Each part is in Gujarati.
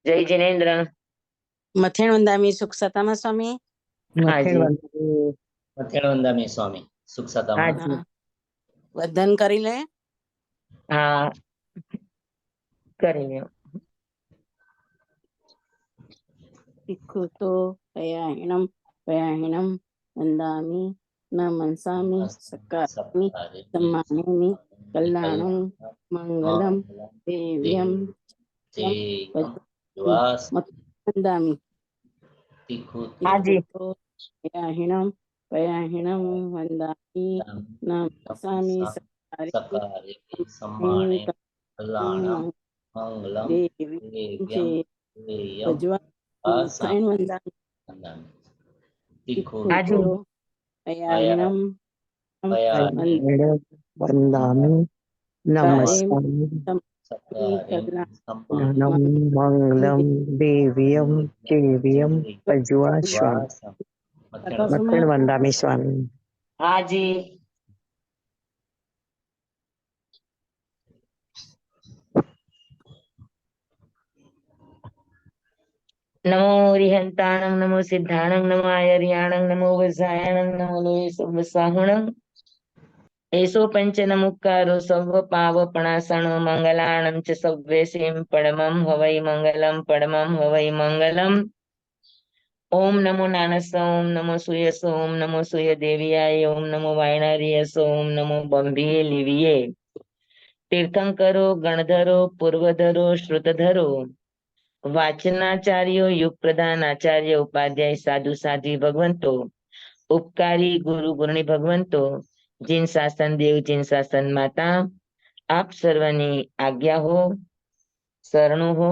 જય જિનેન્દ્ર. મથેણ વંદામી સુખ સતામાં સ્વામી. મથેણ વંદામી સ્વામી સુખ સતામાં. હાજી. વંદન કરી લે. હા, કરી લ્યો. વિકૃતો પયાહિણમ પયાહિણમ વંદામી ન મનસામી સકામી સમ્માનેમી કલ્યાણં મંગલમ દેવ્યમ વંદામી. હાજી. વિકૃતો પયાહિણમ પયાહિણમ વંદામી ન મનસામી સકારે સમ્માને કલ્યાણં મંગલમ દેવ્યમ ત્રણ વંદામી. હાજી. પયાહિણમ વંદામિ નમસ્કામિ મંગલમ દેવ્યમ કેવ્યમ પજ્વાસ્વામી. મથેણ વંદામી સ્વામી. હાજી. નમો રિહંતાણં નમો સિદ્ધાણં નમો આયર્યાણં નમો વસાયણં નમો લોહી સવસાહુણં એસો પંચનમુક્કારો સર્વ પાવપણાસણો મંગલાણં ચ સવ્વેસીમ પરમં હવૈ મંગલમ પરમં હવૈ મંગલમ. ઓમ નમો નાનસ ઓમ નમો સુયસ ઓમ નમો સુય દેવિયાય ઓમ નમો વાયણારિયસ ઓમ નમો બંભીએ લિવિયે. તીર્થંકરો ગણધરો પૂર્વધરો શ્રુતધરો વાચનાચાર્યો યુગ પ્રધાન આચાર્ય ઉપાધ્યાય સાધુ સાધ્વી ભગવંતો ઉપકારી ગુરુ ગુરણી ભગવંતો જીન શાસન દેવ જીન શાસન માતા આપ સર્વની આજ્ઞા હો, શરણું હો,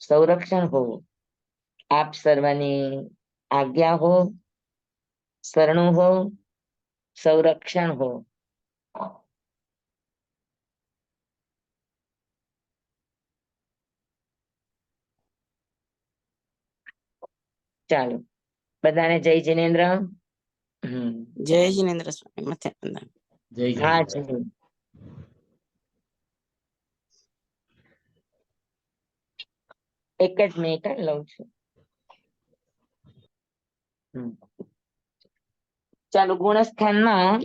સંરક્ષણ હો. આપ સર્વની આજ્ઞા હો, શરણું હો, સંરક્ષણ હો. ચાલો, બધાને જય જિનેન્દ્ર. જય જિનેન્દ્ર સ્વામી. મથેણ વંદામી. જય હા જિનેન્દ્ર. જી. એક જ મિનિટ લઉં છું. ચાલો, ગુણસ્થાનમાં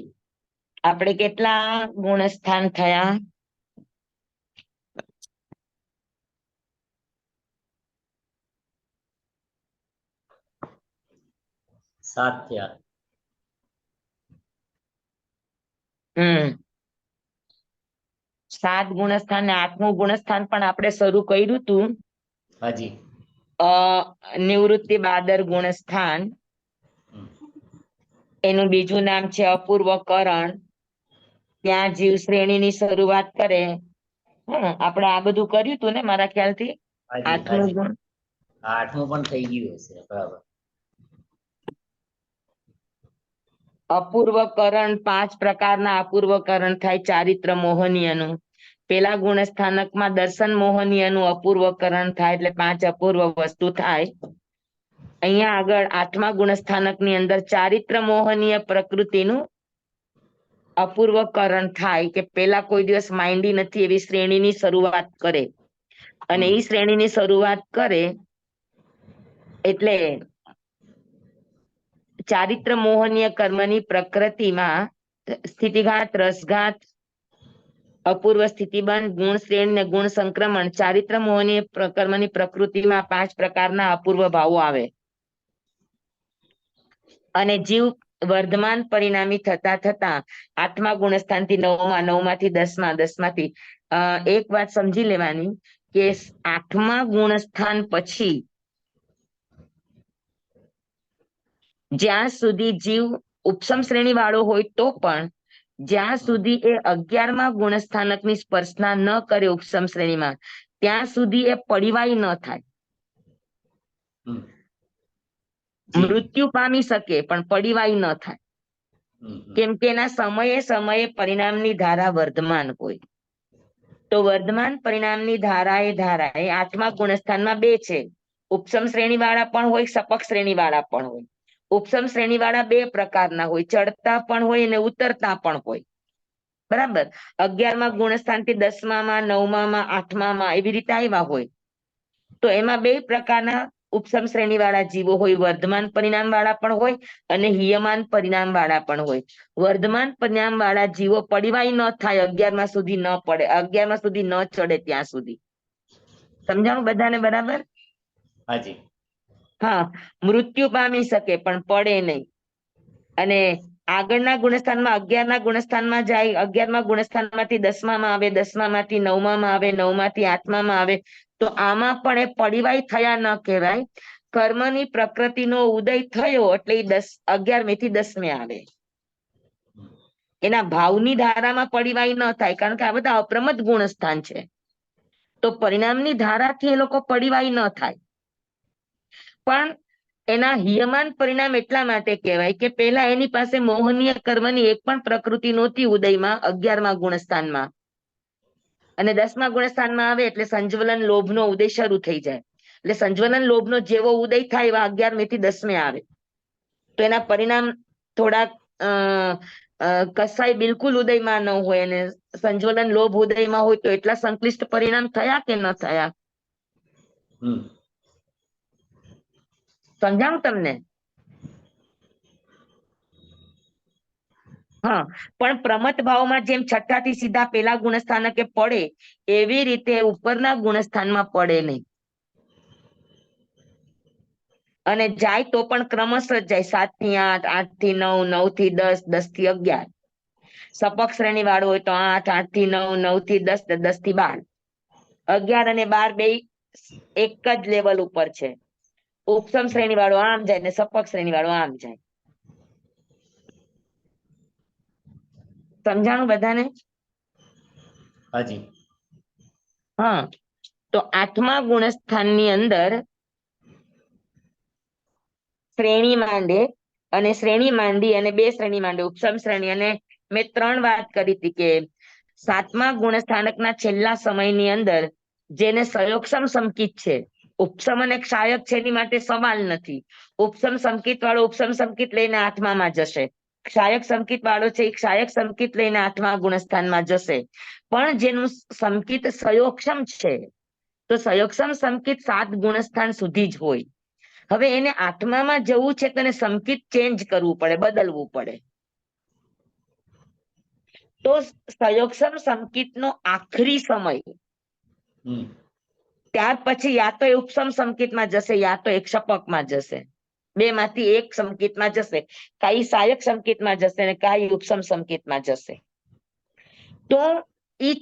આપણે કેટલા ગુણસ્થાન થયા? સાત થયા. 7 ગુણસ્થાન ને 8મું ગુણસ્થાન પણ આપણે શરૂ કર્યું હતું. હાજી. નિવૃત્તિ બાદર ગુણસ્થાન. એનું બીજું નામ છે અપૂર્વકરણ. ત્યાં જીવ શ્રેણીની શરૂઆત કરે. આપણે આ બધું કર્યું હતું ને મારા ખ્યાલથી. હાજી 8મું ગુણ. 8મું પણ થઈ ગયું હશે. બરાબર. અપૂર્વકરણ 5 પ્રકારના અપૂર્વકરણ થાય ચારિત્ર મોહનીયનું. પેલા ગુણસ્થાનકમાં દર્શન મોહનીયનું અપૂર્વકરણ થાય એટલે 5 અપૂર્વ વસ્તુ થાય. અહીંયા આગળ 8મા ગુણસ્થાનકની અંદર ચારિત્ર મોહનીય પ્રકૃતિનું અપૂર્વકરણ થાય કે પેલા કોઈ દિવસ માંડી નથી એવી શ્રેણીની શરૂઆત કરે. અને એ શ્રેણીની શરૂઆત કરે એટલે ચારિત્ર મોહનીય કર્મની પ્રકૃતિમાં સ્થિતિઘાત, રસઘાત, અપૂર્વ સ્થિતિબંધ, ગુણ શ્રેણી ને ગુણ સંક્રમણ, ચારિત્ર મોહનીય કર્મની પ્રકૃતિમાં 5 પ્રકારના અપૂર્વ ભાવો આવે. અને જીવ વર્ધમાન પરિણામી થતા થતા 8મા ગુણસ્થાનથી 9મા, 9માંથી 10મા, 10માંથી એક વાત સમજી લેવાની કે 8મા ગુણસ્થાન પછી જ્યાં સુધી જીવ ઉપસમ શ્રેણી વાળો હોય તો પણ જ્યાં સુધી એ 11મા ગુણસ્થાનકની સ્પર્શના ન કરે ઉપસમ શ્રેણીમાં ત્યાં સુધી એ પડિવાઈ ન થાય. મૃત્યુ પામી શકે પણ પડિવાઈ ન થાય. કેમ કે એના સમયે સમયે પરિણામની ધારા વર્ધમાન હોય. તો વર્ધમાન પરિણામની ધારા એ 8મા ગુણસ્થાનમાં 2 છે. ઉપસમ શ્રેણી વાળા પણ હોય, સપક શ્રેણી વાળા પણ હોય. ઉપસમ શ્રેણી વાળા 2 પ્રકારના હોય, ચડતા પણ હોય અને ઉતરતા પણ હોય. બરાબર. 11મા ગુણસ્થાન થી 10મામાં, 9મામાં, 8મામાં એવી રીતે આવ્યા હોય. તો એમાં બે પ્રકારના ઉપસમ શ્રેણી વાળા જીવો હોય, વર્ધમાન પરિણામ વાળા પણ હોય અને હિયમાન પરિણામ વાળા પણ હોય. વર્ધમાન પરિણામ વાળા જીવો પડીવાય ન થાય 11મા સુધી ન પડે, 11મા સુધી ન ચડે ત્યાં સુધી. સમજાણું બધાને બરાબર? હાજી. હા, મૃત્યુ પામી શકે પણ પડે નહીં. અને આગળના ગુણસ્થાનમાં 11ના ગુણસ્થાનમાં જાય, 11મા ગુણસ્થાનમાંથી 10મામાં આવે, 10મામાંથી 9મામાં આવે, 9માથી 8મામાં આવે. તો આમાં પણ એ પડીવાય થયા ન કહેવાય. કર્મની પ્રકૃતિનો ઉદય થયો એટલે એ 11મેથી 10મે આવે. એના ભાવની ધારામાં પડીવાય ન થાય, કારણ કે આ બધા અપ્રમદ ગુણસ્થાન છે. તો પરિણામની ધારાથી એ લોકો પડીવાય ન થાય. પણ એના હિયમાન પરિણામ એટલા માટે કહેવાય કે પહેલા એની પાસે મોહનીય કર્મની એક પણ પ્રકૃતિ નહોતી ઉદયમાં 11મા ગુણસ્થાનમાં. અને 10મા ગુણસ્થાનમાં આવે એટલે સંજ્વલન લોભનો ઉદય શરૂ થઈ જાય. એટલે સંજ્વલન લોભનો જેવો ઉદય થાય એવા 11મેથી 10મે આવે. તો એના પરિણામ થોડાક કસાય બિલકુલ ઉદયમાં ન હોય અને સંજ્વલન લોભ ઉદયમાં હોય તો એટલા સંક્લિષ્ટ પરિણામ થયા કે ન થયા? સમજાવું તમને? હા, પણ પ્રમત ભાવમાં જેમ છઠ્ઠાથી સીધા પેલા ગુણસ્થાનકે પડે એવી રીતે ઉપરના ગુણસ્થાનમાં પડે નહીં. અને જાય તો પણ ક્રમશઃ જ જાય, 7થી 8, 8થી 9, 9થી 10, 10થી 11. સપક શ્રેણી વાળું હોય તો 8, 8થી 9, 9થી 10, 10થી 12. 11 અને 12 બે એક જ લેવલ ઉપર છે. ઉપસમ શ્રેણી વાળું આમ જાય ને સપક શ્રેણી વાળું આમ જાય. સમજાણું બધાને? હાજી. હા, તો 8મા ગુણસ્થાનની અંદર શ્રેણી માંડે અને શ્રેણી માંડી અને બે શ્રેણી માંડે, ઉપસમ શ્રેણી. અને મેં 3 વાત કરી હતી કે 7મા ગુણસ્થાનકના છેલ્લા સમયની અંદર જેને સયોક્ષમ સંકિત છે, ઉપસમ અને ક્ષાયક છે એની માટે સવાલ નથી. ઉપસમ સંકિત વાળો ઉપસમ સંકિત લઈને 8મામાં જશે, ક્ષાયક સંકિત વાળો છે એ ક્ષાયક સંકિત લઈને 8મા ગુણસ્થાનમાં જશે. પણ જેનું સંકિત સયોક્ષમ છે તો સયોક્ષમ સંકિત 7 ગુણસ્થાન સુધી જ હોય. હવે એને 8મામાં જવું છે તો એને સંકિત ચેન્જ કરવું પડે, બદલવું પડે. તો સયોક્ષમ સંકિતનો આખરી સમય ત્યાર પછી યા તો એ ઉપસમ સંકિતમાં જશે યા તો એક શપકમાં જશે. બેમાંથી એક સંકિતમાં જશે, કાંઈ સહાયક સંકિતમાં જશે ને કાંઈ ઉપસમ સંકિતમાં જશે. તો ઈ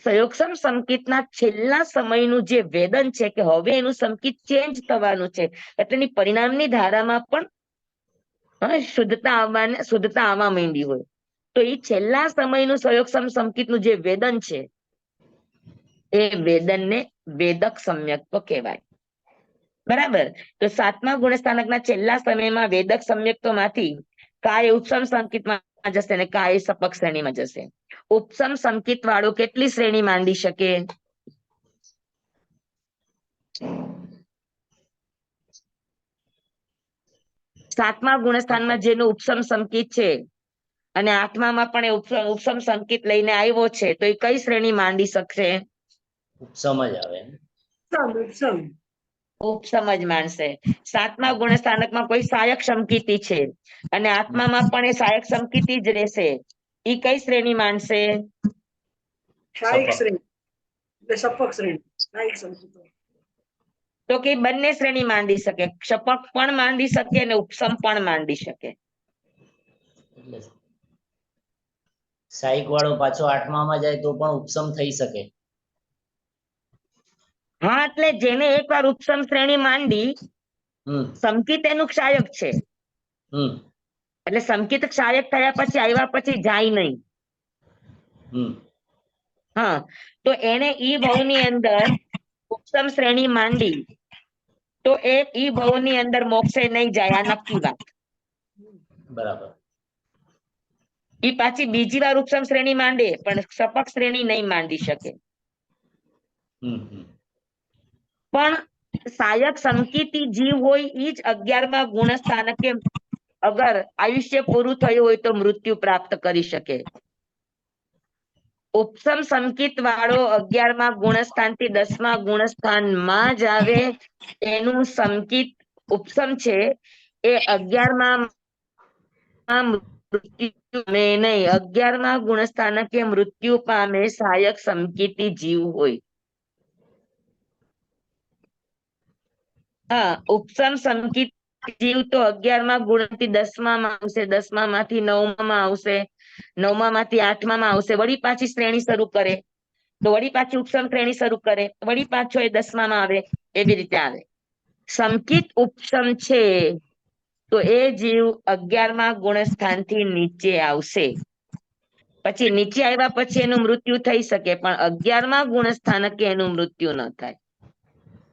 સયોક્ષમ સંકિતના છેલ્લા સમયનું જે વેદન છે કે હવે એનું સંકિત ચેન્જ થવાનું છે એટલે એની પરિણામની ધારામાં પણ શુદ્ધતા આવવા માંડી હોય. તો એ છેલ્લા સમયનું સયોક્ષમ સંકિતનું જે વેદન છે એ વેદનને વેદક સમ્યક્ત્વ કહેવાય. બરાબર? તો 7મા ગુણસ્થાનકના છેલ્લા સમયમાં વેદક સમ્યક્ત્વમાંથી કાંઈ ઉપસમ સંકિતમાં જશે ને કાંઈ સપક શ્રેણીમાં જશે. ઉપસમ સંકિત વાળો કેટલી શ્રેણી માંડી શકે? સાતમા ગુણસ્થાનમાં જેનું ઉપસમ સંકિત છે અને 8મામાં પણ એ ઉપસમ સંકિત લઈને આવ્યો છે તો એ કઈ શ્રેણી માંડી શકશે? ઉપસમ જ આવે. ઉપસમ જ માનશે. 7મા ગુણસ્થાનકમાં કોઈ સહાયક સંકિતી છે અને 8મામાં પણ એ સહાયક સંકિતી જ રહેશે. ઈ કઈ શ્રેણી માનશે? તો કે બંને શ્રેણી માંડી શકે, ક્ષપક પણ માંડી શકે અને ઉપસમ પણ માંડી શકે. સાઈક વાળો પાછો 8મામાં જાય તો પણ ઉપસમ થઈ શકે. હા, એટલે જેને એકવાર ઉપસમ શ્રેણી માંડી, સંકિત એનું ક્ષાયક છે એટલે સંકિત ક્ષાયક થયા પછી આવ્યા પછી જાય નહીં. હા, તો એને ઈ ભાવની અંદર ઉપસમ શ્રેણી માંડી તો એ ઈ ભાવની અંદર મોક્ષે નહીં જાય, આ નક્કી વાત. બરાબર. ઈ પાછી બીજી વાર ઉપસમ શ્રેણી માંડે પણ સપક શ્રેણી નહીં માંડી શકે. પણ સહાયક સંકિતી જીવ હોય ઈ જ 11મા ગુણસ્થાનકે અગર આયુષ્ય પૂરું થયું હોય તો મૃત્યુ પ્રાપ્ત કરી શકે. ઉપસમ સંકિત વાળો 11મા ગુણસ્થાન થી 10મા ગુણસ્થાનમાં જ આવે એનું સંકિત ઉપસમ છે એ 11મા મૃત્યુ પામે નહીં. 11મા ગુણસ્થાનકે મૃત્યુ પામે સહાયક સંકિતી જીવ હોય. હા, ઉપસમ સંકિત જીવ તો 11મા ગુણથી 10માં આવશે, 10માંથી 9માં આવશે, 9માંથી 8માં આવશે, વળી પાછી શ્રેણી શરૂ કરે તો વળી પાછી ઉપસમ શ્રેણી શરૂ કરે, વળી પાછો એ 10માં આવે, એવી રીતે આવે. સંકિત ઉપસમ છે તો એ જીવ 11મા ગુણસ્થાનથી નીચે આવશે. પછી નીચે આવ્યા પછી એનું મૃત્યુ થઈ શકે, પણ 11મા ગુણસ્થાનકે એનું મૃત્યુ ન થાય.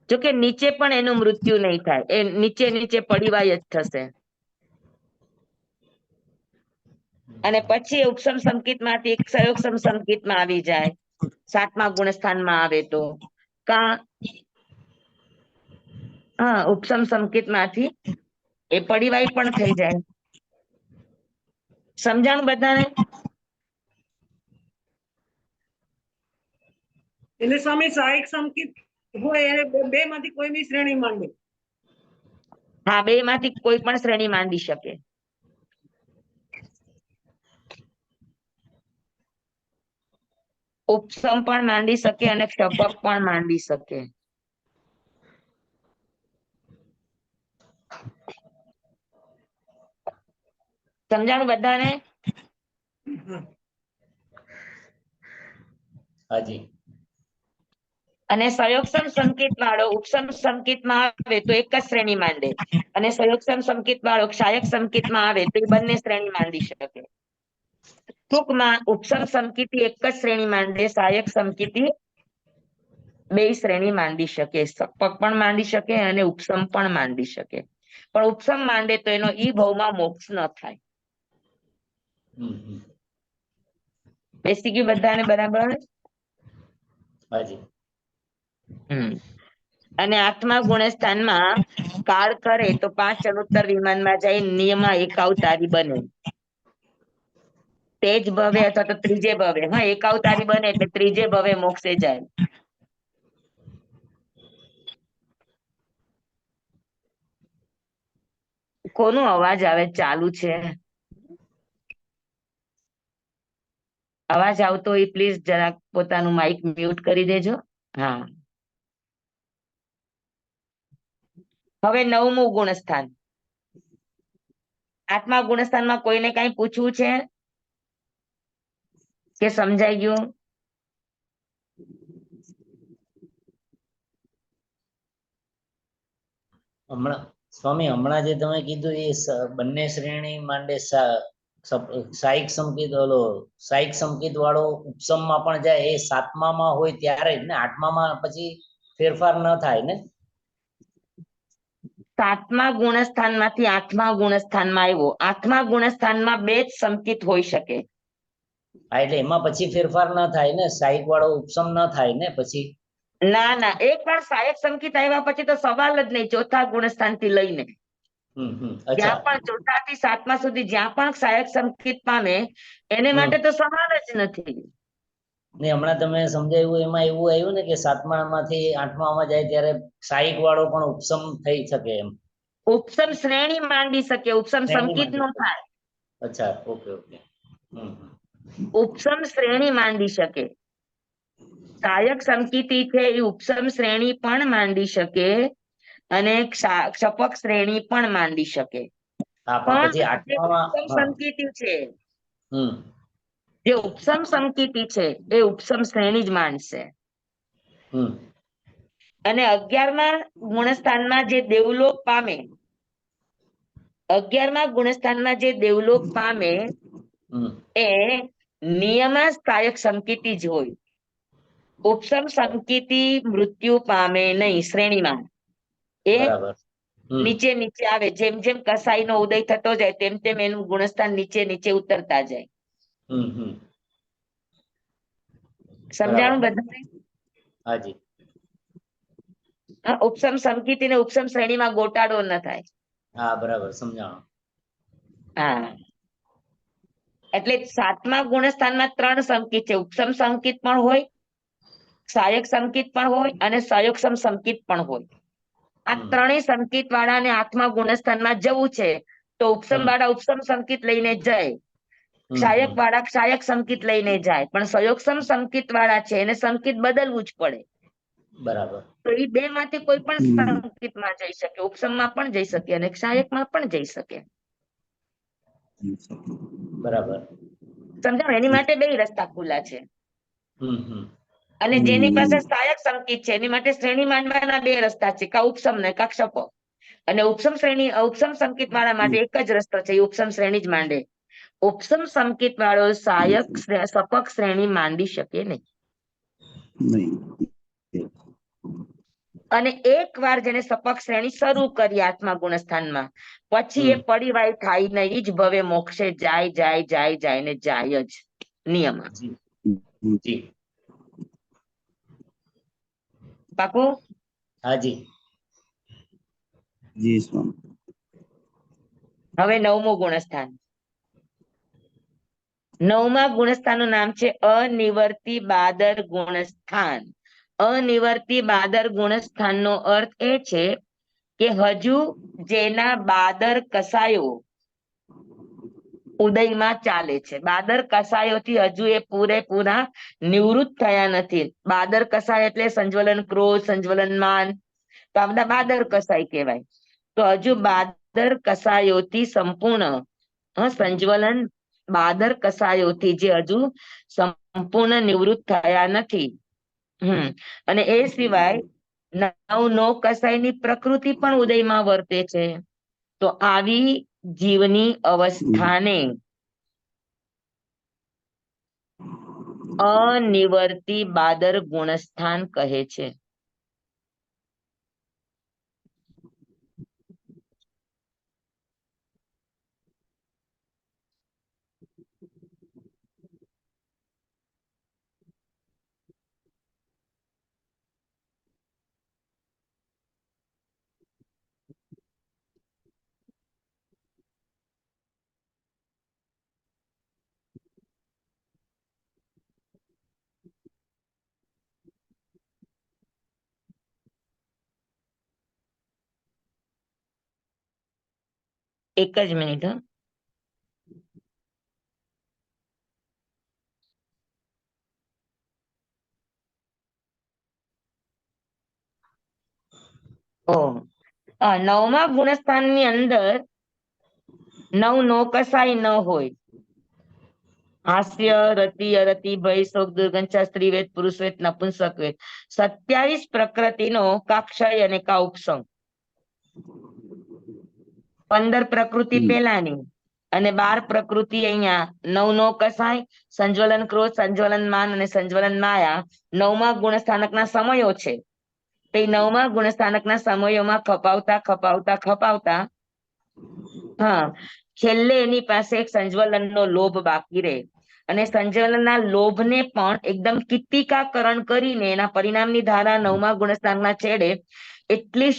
જોકે નીચે પણ એનું મૃત્યુ નહીં થાય, એ નીચે નીચે પડીવાય જ થશે. અને પછી ઉપસમ સંકિત માંથી સંયોગસમ સંકિતમાં આવી જાય, 7મા ગુણસ્થાનમાં આવે તો હા, ઉપસમ સંકિત માંથી એ પડીવાય પણ થઈ જાય. સમજાણું બધાને? એટલે સ્વામી સહાયક સંકેત હોય એને બે માંથી કોઈ બી શ્રેણી માંડે. હા, બે માંથી કોઈ પણ શ્રેણી માંડી શકે. ઉપસમ પણ માંડી શકે અને ક્ષપક પણ માંડી શકે. સમજાણું બધાને? હાજી. અને સંયોગસમ સંકેત વાળો ઉપસમ સંકેતમાં આવે તો એક જ શ્રેણી માંડે, અને સંયોગસમ સંકેત વાળો સહાયક સંકેતમાં આવે તો એ બંને શ્રેણી માંડી શકે. ટૂંકમાં ઉપસમ સંકેતી એક જ શ્રેણી માંડે, સહાયક સંકેતી બે શ્રેણી માંડી શકે, સપક પણ માંડી શકે અને ઉપસમ પણ માંડી શકે. પણ ઉપસમ માંડે તો એનો ઈ ભાવમાં મોક્ષ ન થાય. બેસી ગયું બધાને બરાબર? હાજી. અને 8મા ગુણસ્થાનમાં કાળ કરે તો 5 ચરોતર વિમાનમાં જાય, નિયમમાં એકાવતારી બને. તેજ ભવે અથવા તો ત્રીજે ભવે, હા એકાવતારી બને એટલે ત્રીજે ભવે મોક્ષે જાય. કોનો અવાજ આવે ચાલુ છે? અવાજ આવતો હોય પ્લીઝ જરાક પોતાનું માઇક મ્યુટ કરી દેજો. હા, હવે 9મું ગુણસ્થાન. 8મા ગુણસ્થાનમાં કોઈને કઈ પૂછવું છે કે સમજાઈ ગયું? સ્વામી હમણાં જે તમે કીધું એ બંને શ્રેણી માંડે સહાયક સંકેત સહાયક સંકેત વાળો ઉપસમમાં પણ જાય, એ 7મામાં હોય ત્યારે જ ને? 8મામાં પછી ફેરફાર ન થાય ને? 7મા ગુણસ્થાનમાંથી 8મા ગુણસ્થાનમાં આવ્યો, 8મા ગુણસ્થાનમાં બે જ સંકેત હોઈ શકે. હા, એટલે એમાં પછી ફેરફાર ન થાય ને? સહાયક વાળો ઉપસમ ન થાય ને પછી? ના ના, એક વાર સહાયક સંકેત આવ્યા પછી તો સવાલ જ નહીં, 4થા ગુણસ્થાન થી લઈને અચ્છા. જ્યાં પણ 4થા થી 7મા સુધી જ્યાં પણ સહાયક સંકેત પામે એને માટે તો સવાલ જ નથી. ને હમણાં તમે સમજાવ્યું એમાં એવું આવ્યું ને કે 7મામાંથી 8મામાં જાય ત્યારે સહાયક વાળો પણ ઉપસમ થઈ શકે એમ. ઉપસમ શ્રેણી માંડી શકે, ઉપસમ સંકેત નો થાય. અચ્છા, ઓકે ઓકે. ઉપસમ શ્રેણી માંડી શકે. સહાયક સંકેતી છે એ ઉપસમ શ્રેણી પણ માંડી શકે અને ક્ષપક શ્રેણી પણ માંડી શકે. હા, પણ પણ પછી જે 8મામાં ઉપસમ સંકેતી છે, હમ જે ઉપસમ સંકેતી છે એ ઉપસમ શ્રેણી જ માંડશે. અને 11મા ગુણસ્થાનમાં જે દેવલોક પામે, 11મા ગુણસ્થાનમાં જે દેવલોક પામે એ નિયમા સહાયક સંકેતી જ હોય. ઉપસમ સંકેતી મૃત્યુ પામે નહીં શ્રેણીમાં, એ બરાબર. નીચે નીચે આવે, જેમ જેમ કસાઈ નો ઉદય થતો જાય તેમ તેમ એનું ગુણસ્થાન નીચે નીચે ઉતરતા જાય. સમજાણું બરાબર. બધાને? હાજી. ઉપસમ સંકેતી ને ઉપસમ શ્રેણીમાં ગોટાળો ન થાય. હા, બરાબર સમજાણું. હા, એટલે સાતમા ગુણસ્થાનમાં 3 સંકિત છે. ઉપસમ સંકિત પણ હોય, સહાયક સંકિત પણ હોય અને સહયોગસમ સંકિત પણ હોય. આ ત્રણેય સંકિત વાળાને 8મા ગુણસ્થાનમાં જવું છે તો ઉપસમ વાળા ઉપસમ સંકિત લઈને જાય, સહાયક વાળા સહાયક સંકિત લઈને જાય, પણ સહયોગસમ સંકિત વાળા છે એને સંકિત બદલવું જ પડે. બરાબર. તો એ બે માંથી કોઈ પણ સંકિતમાં જઈ શકે, ઉપસમમાં પણ જઈ શકે અને સહાયકમાં પણ જઈ શકે. બરાબર. સમજાવ? એની માટે બે રસ્તા ખુલ્લા છે. હમ. અને જેની પાસે સહાયક સંકિત છે એની માટે શ્રેણી માંડવાના બે રસ્તા છે, કા ઉપસમ ને કા ક્ષપો. અને ઉપસમ સંકિત વાળા માટે એક જ રસ્તો છે, એ ઉપસમ શ્રેણી જ માંડે. ઉપસમ સંકિત વાળો સહાયક સપક શ્રેણી માંડી શકે નહીં. અને એક વાર જેને સપક શ્રેણી શરૂ કરી 8મા ગુણસ્થાનમાં, પછી એ પડીવાય થાય નહીં, ઈ જ ભવે મોક્ષે જાય જાય જાય જાય ને જાય જ નિયમ. જી. પાકું? હાજી. જી સ્વામી. હવે 9મું ગુણસ્થાન. 9મા ગુણસ્થાનનું નામ છે અનિવર્તી બાદર ગુણસ્થાન. અનિવર્તી બાદર ગુણસ્થાનનો અર્થ એ છે કે હજુ જેના બાદર કસાયો ઉદયમાં ચાલે છે, બાદર કસાયોથી હજુ એ પૂરેપૂરા નિવૃત્ત થયા નથી. બાદર કસાય એટલે સંજ્વલન ક્રોધ, સંજ્વલન માન, તો આ બધા બાદર કસાય કહેવાય. તો હજુ બાદર કસાયોથી સંપૂર્ણ સંજ્વલન બાદર કસાયોથી જે હજુ સંપૂર્ણ નિવૃત્ત થયા નથી. અને એ સિવાય 9 કસાયની પ્રકૃતિ પણ ઉદયમાં વર્તે છે. તો આવી જીવની અવસ્થાને અનિવર્તી બાદર ગુણસ્થાન કહે છે. એક જ મિનિટ. નવમા ગુણસ્થાનની અંદર 9 કસાય ન હોય. હાસ્ય, રતિ, અરતિ, ભય, શોક, દુર્ગંધા, સ્ત્રી વેદ, પુરુષ વેદ, નપુંસક વેદ. 27 પ્રકૃતિનો કાક્ષય અને કા ઉપસમ. 15 પ્રકૃતિ પેલાની અને 12 પ્રકૃતિ અહીંયા. 9 કસાય, સંજ્વલન ક્રોધ, સંજ્વલન માન અને સંજ્વલન માયા 9મા ગુણસ્થાનકના સમયો છે. તે 9મા ગુણસ્થાનકના સમયોમાં ખપાવતા છેલ્લે એની પાસે એક સંજ્વલનનો લોભ બાકી રહે. અને સંજ્વલનના લોભને પણ એકદમ કિત્તિકાકરણ કરીને એના પરિણામની ધારા 9મા ગુણસ્થાનના છેડે એટલી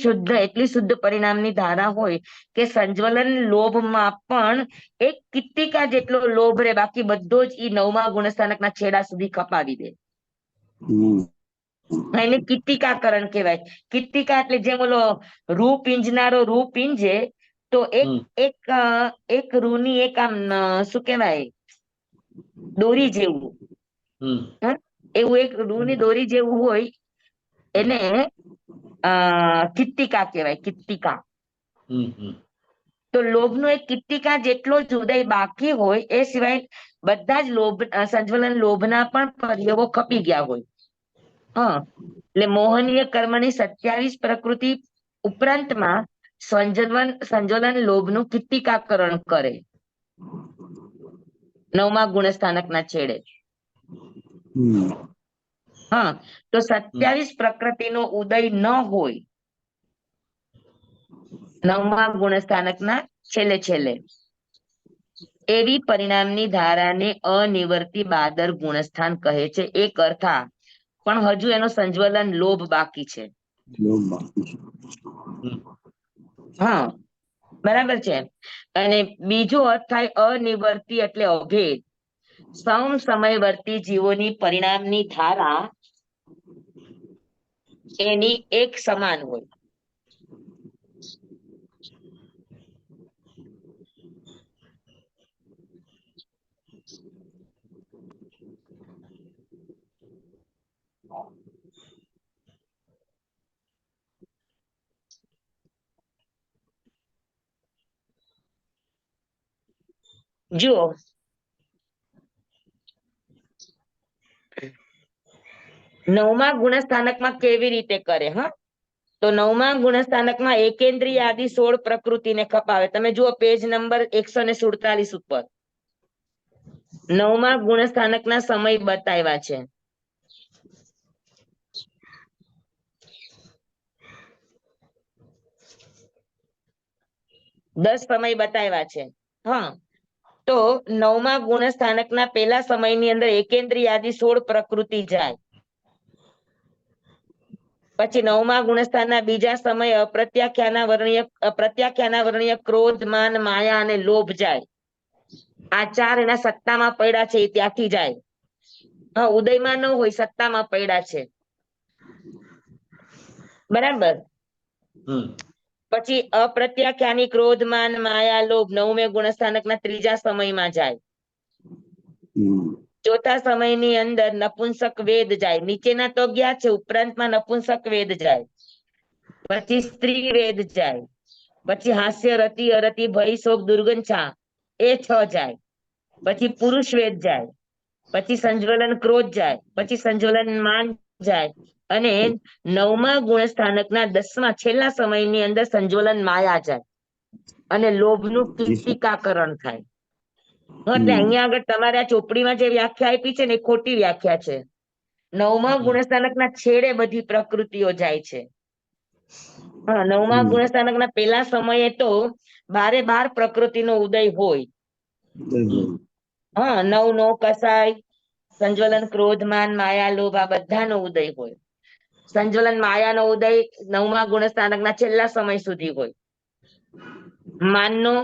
શુદ્ધ પરિણામની ધારા હોય કે સંજ્વલન લોભમાં પણ એક કિત્તિકા જેટલો લોભ રે, બાકી બધો જ ઈ 9મા ગુણસ્થાનકના છેડા સુધી ખપાવી દે. એને કિત્તિકાકરણ કહેવાય. કિત્તિકા એટલે જેમ ઓલો રૂ પીંજનારો રૂ પીંજે તો એક રૂની એક આમ શું કહેવાય દોરી જેવું, એવું એક રૂની દોરી જેવું હોય એને કિત્તિકા કહેવાય. કિત્તિકા. તો લોભનો એક કિત્તિકા જેટલો જ ઉદય બાકી હોય, એ સિવાય બધા જ સંજ્વલન લોભના પણ પર્યાવો ખપી ગયા હોય. એટલે મોહનીય કર્મની 27 પ્રકૃતિ ઉપરાંતમાં સંજ્વલન લોભનું કિત્તિકાકરણ કરે 9મા ગુણસ્થાનકના છેડે. તો 27 પ્રકૃતિનો ઉદય ન હોય 9મા ગુણસ્થાનકના છેલ્લે એવી પરિણામની ધારાને અનિવર્તી બાદર ગુણસ્થાન કહે છે. એક અર્થા પણ હજુ એનો સંજ્વલન લોભ બાકી છે. બરાબર છે. અને બીજો અર્થ થાય અનિવર્તી એટલે અભેદ. સમ સમયવર્તી જીવોની પરિણામની ધારા એની એક સમાન હોય. જુઓ, નવમા ગુણસ્થાનકમાં કેવી રીતે કરે? હા, તો નવમા ગુણસ્થાનકમાં એકેન્દ્રીય આદિ 16 પ્રકૃતિને ખપાવે. તમે જુઓ પેજ નંબર 147 ઉપર નવમા ગુણસ્થાનકના સમય બતાવ્યા છે. દસ સમય બતાવ્યા છે. હા, તો નવમા ગુણસ્થાનકના પેલા સમયની અંદર એકેન્દ્રીય આદિ 16 પ્રકૃતિ જાય. પછી નવમા ગુણસ્થાનના બીજા સમય અપ્રત્યાખ્યાના વર્ણ્ય ક્રોધ, માન, માયા અને લોભ જાય. આ ચાર એના સત્તામાં પડ્યા છે, એ ત્યાંથી જાય. હા, ઉદયમાં ન હોય, સત્તામાં પડ્યા છે. બરાબર. પછી અપ્રત્યાખ્યાની ક્રોધ, માન, માયા, લોભ નવમે ગુણસ્થાનકના ત્રીજા સમયમાં જાય. ચોથા સમયની અંદર નપુંસક વેદ જાય. નીચેના તો ગયા છે, ઉપરાંતમાં નપુંસક વેદ જાય. પછી સ્ત્રી વેદ જાય. પછી હાસ્ય, રતિ, અરતિ, ભય, શોક, દુર્ગંછા એ 6 જાય. પછી પુરુષ વેદ જાય. પછી સંજ્વલન ક્રોધ જાય. પછી સંજ્વલન માન જાય. અને નવમા ગુણસ્થાનકના 10મા છેલ્લા સમયની અંદર સંજ્વલન માયા જાય. અને લોભનું કીર્તિકાકરણ થાય. એટલે અહીંયા આગળ તમારે આ ચોપડીમાં જે વ્યાખ્યા આપી છે ને એ ખોટી વ્યાખ્યા છે. નવમા ગુણસ્થાનકના છેડે બધી પ્રકૃતિઓ જાય છે. હા, નવમા ગુણસ્થાનકના પેલા સમયે તો 12 પ્રકૃતિનો ઉદય હોય. હા, નવ કસાય, સંજ્વલન ક્રોધ, માન, માયા, લોભ આ બધાનો ઉદય હોય. સંજ્વલન માયાનો ઉદય નવમા ગુણસ્થાનકના છેલ્લા સમય સુધી હોય. માનનો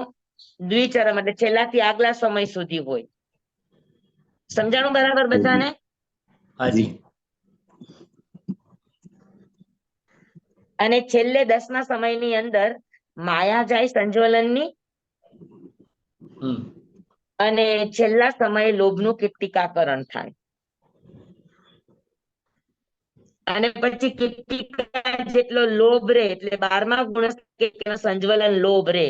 દ્વિચરમ એટલે છેલ્લાથી આગલા સમય સુધી હોય. સમજાણું બરાબર બધાને? હાજી. અને છેલ્લે 10મા સમયની અંદર માયા જાય સંજ્વલનની. અને છેલ્લા સમયે લોભનું કીર્તિકાકરણ થાય. અને પછી કીર્તિકા જેટલો લોભ રે એટલે 12મા ગુણસ્થાનક સંજ્વલન લોભ રે.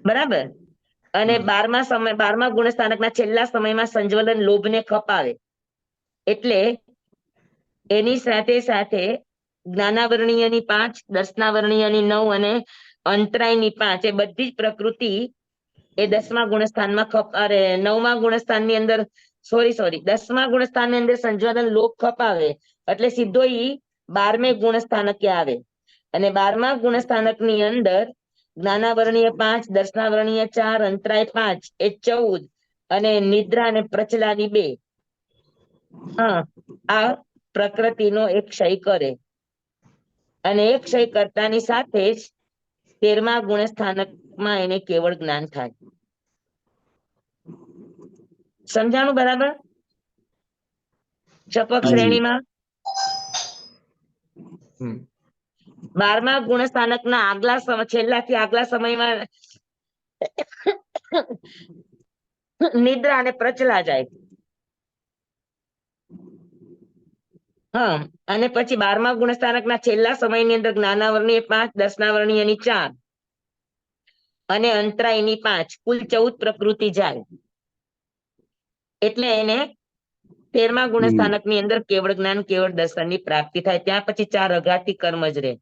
બરાબર. અને 12મા ગુણસ્થાનકના છેલ્લા સમયમાં સંજ્વલન લોભને ખપાવે. એટલે એની સાથે સાથે જ્ઞાનાવરણીયની 5, દર્શનાવરણીયની 9 અને અંતરાયની 5 એ બધી જ પ્રકૃતિ એ 10મા ગુણસ્થાનમાં અરે 9મા ગુણસ્થાનની અંદર સોરી 10મા ગુણસ્થાનની અંદર સંજ્વલન લોભ ખપાવે એટલે સીધો ઈ 12મે ગુણસ્થાનકે આવે. અને 12મા ગુણસ્થાનકની અંદર જ્ઞાનાવરણીય 5, દર્શનાવરણીય 4, અંતરાય 5 એ 14 અને નિદ્રા અને પ્રચલાની 2. હા, આ પ્રકૃતિનો એક ક્ષય કરે. અને એક ક્ષય કરતાની સાથે જ 13મા ગુણસ્થાનકમાં એને કેવળ જ્ઞાન થાય. સમજાણું બરાબર? શપક શ્રેણીમાં 12મા ગુણસ્થાનકના આગલા છેલ્લાથી આગલા સમયમાં નિદ્રા અને પ્રચલા જાય. હા, અને પછી 12મા ગુણસ્થાનકના છેલ્લા સમયની અંદર જ્ઞાનાવરણીય 5, દર્શનાવરણીયની 4 અને અંતરાયની 5 કુલ 14 પ્રકૃતિ જાય. એટલે એને 13મા ગુણસ્થાનકની અંદર કેવળ જ્ઞાન, કેવળ દર્શનની પ્રાપ્તિ થાય. ત્યાં પછી 4 અઘાતી કર્મ જ રહે.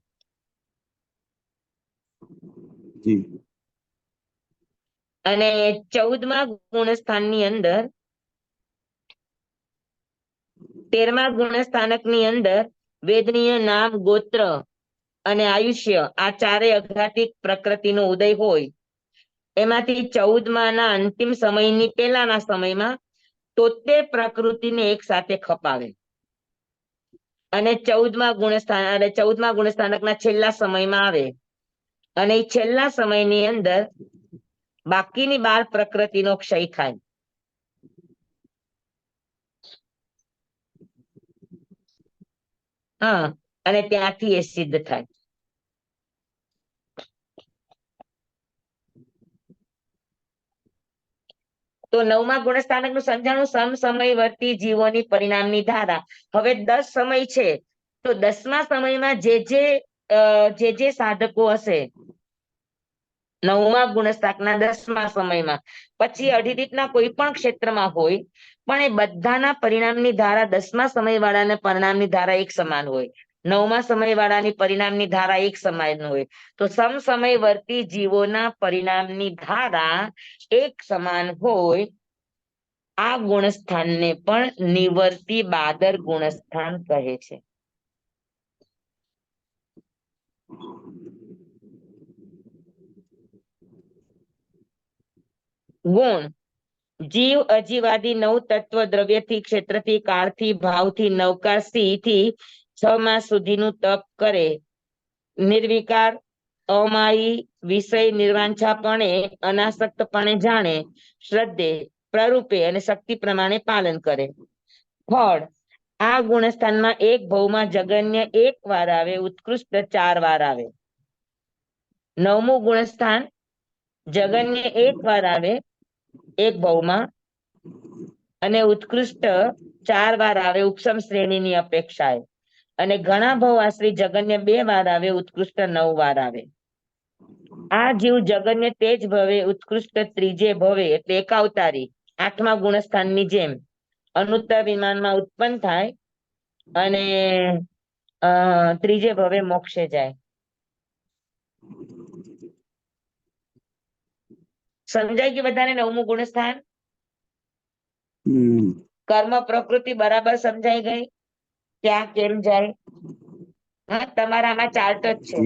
અને 14મા ગુણસ્થાનની અંદર 13મા ગુણસ્થાનકની અંદર વેદનીય નામ, ગોત્ર અને આયુષ્ય આ 4 અઘાતિક પ્રકૃતિનો ઉદય હોય. એમાંથી 14માના અંતિમ સમયની પેલાના સમયમાં 73 પ્રકૃતિને એક સાથે ખપાવે. અને 14મા ગુણસ્થાન અને 14મા ગુણસ્થાનકના છેલ્લા સમયમાં આવે અને એ છેલ્લા સમયની અંદર બાકીની 12 પ્રકૃતિનો ક્ષય થાય. હા, અને ત્યાંથી એ સિદ્ધ થાય. તો 9મા ગુણસ્થાનકનું સમજાણું સમસમયવર્તી જીવોની પરિણામની ધારા. હવે 10 સમય છે, તો 10મા સમયમાં જે સાધકો હશે 9મા ગુણસ્થાનકના 10મા સમયમાં, પછી અઢી રીતના કોઈ પણ ક્ષેત્રમાં હોય, પણ એ બધાના પરિણામની ધારા 10મા સમયવાળાના પરિણામની ધારા એક સમાન હોય, 9મા સમયવાળાની પરિણામની ધારા એક સમાન હોય. તો સમસમયવર્તી જીવોના પરિણામની ધારા એક સમાન હોય. આ ગુણસ્થાનને પણ નિવર્તી બાદર ગુણસ્થાન કહે છે. ગુણ જીવ અજીવાદી 9 તત્વ દ્રવ્યથી, ક્ષેત્રથી, કાળથી, ભાવથી, નવકાશથી થી 6 માસ સુધીનું તપ કરે, નિર્વિકાર, અમાયી, વિષય નિર્વાંછાપણે, અનાસક્તપણે જાણે, શ્રદ્ધે, પ્રરૂપે અને શક્તિ પ્રમાણે પાલન કરે. ફળ આ ગુણસ્થાનમાં એક ભવમાં જગન્ય 1 વાર આવે, ઉત્કૃષ્ટ 4 વાર આવે. 9મું ગુણસ્થાન જગન્ય 1 વાર આવે એક ભવમાં, અને ઉત્કૃષ્ટ 4 વાર આવે ઉપસમ શ્રેણીની અપેક્ષાએ, અને ઘણા ભવ આશ્રી જગન્ય 2 વાર આવે, ઉત્કૃષ્ટ 9 વાર આવે. આ જીવ જગન્ય તે જ ભવે, ઉત્કૃષ્ટ ત્રીજે ભવે એટલે એકાવતારી 8મા ગુણસ્થાનની જેમ અનુત્તર વિમાનમાં ઉત્પન્ન થાય અને ત્રીજે ભવે મોક્ષે જાય. સમજાય ગયું બધાને 9મું ગુણસ્થાન? કર્મ પ્રકૃતિ બરાબર સમજાઈ ગઈ? ક્યાં કેમ જાય? હા, તમારામાં ચાર્ટ જ છે.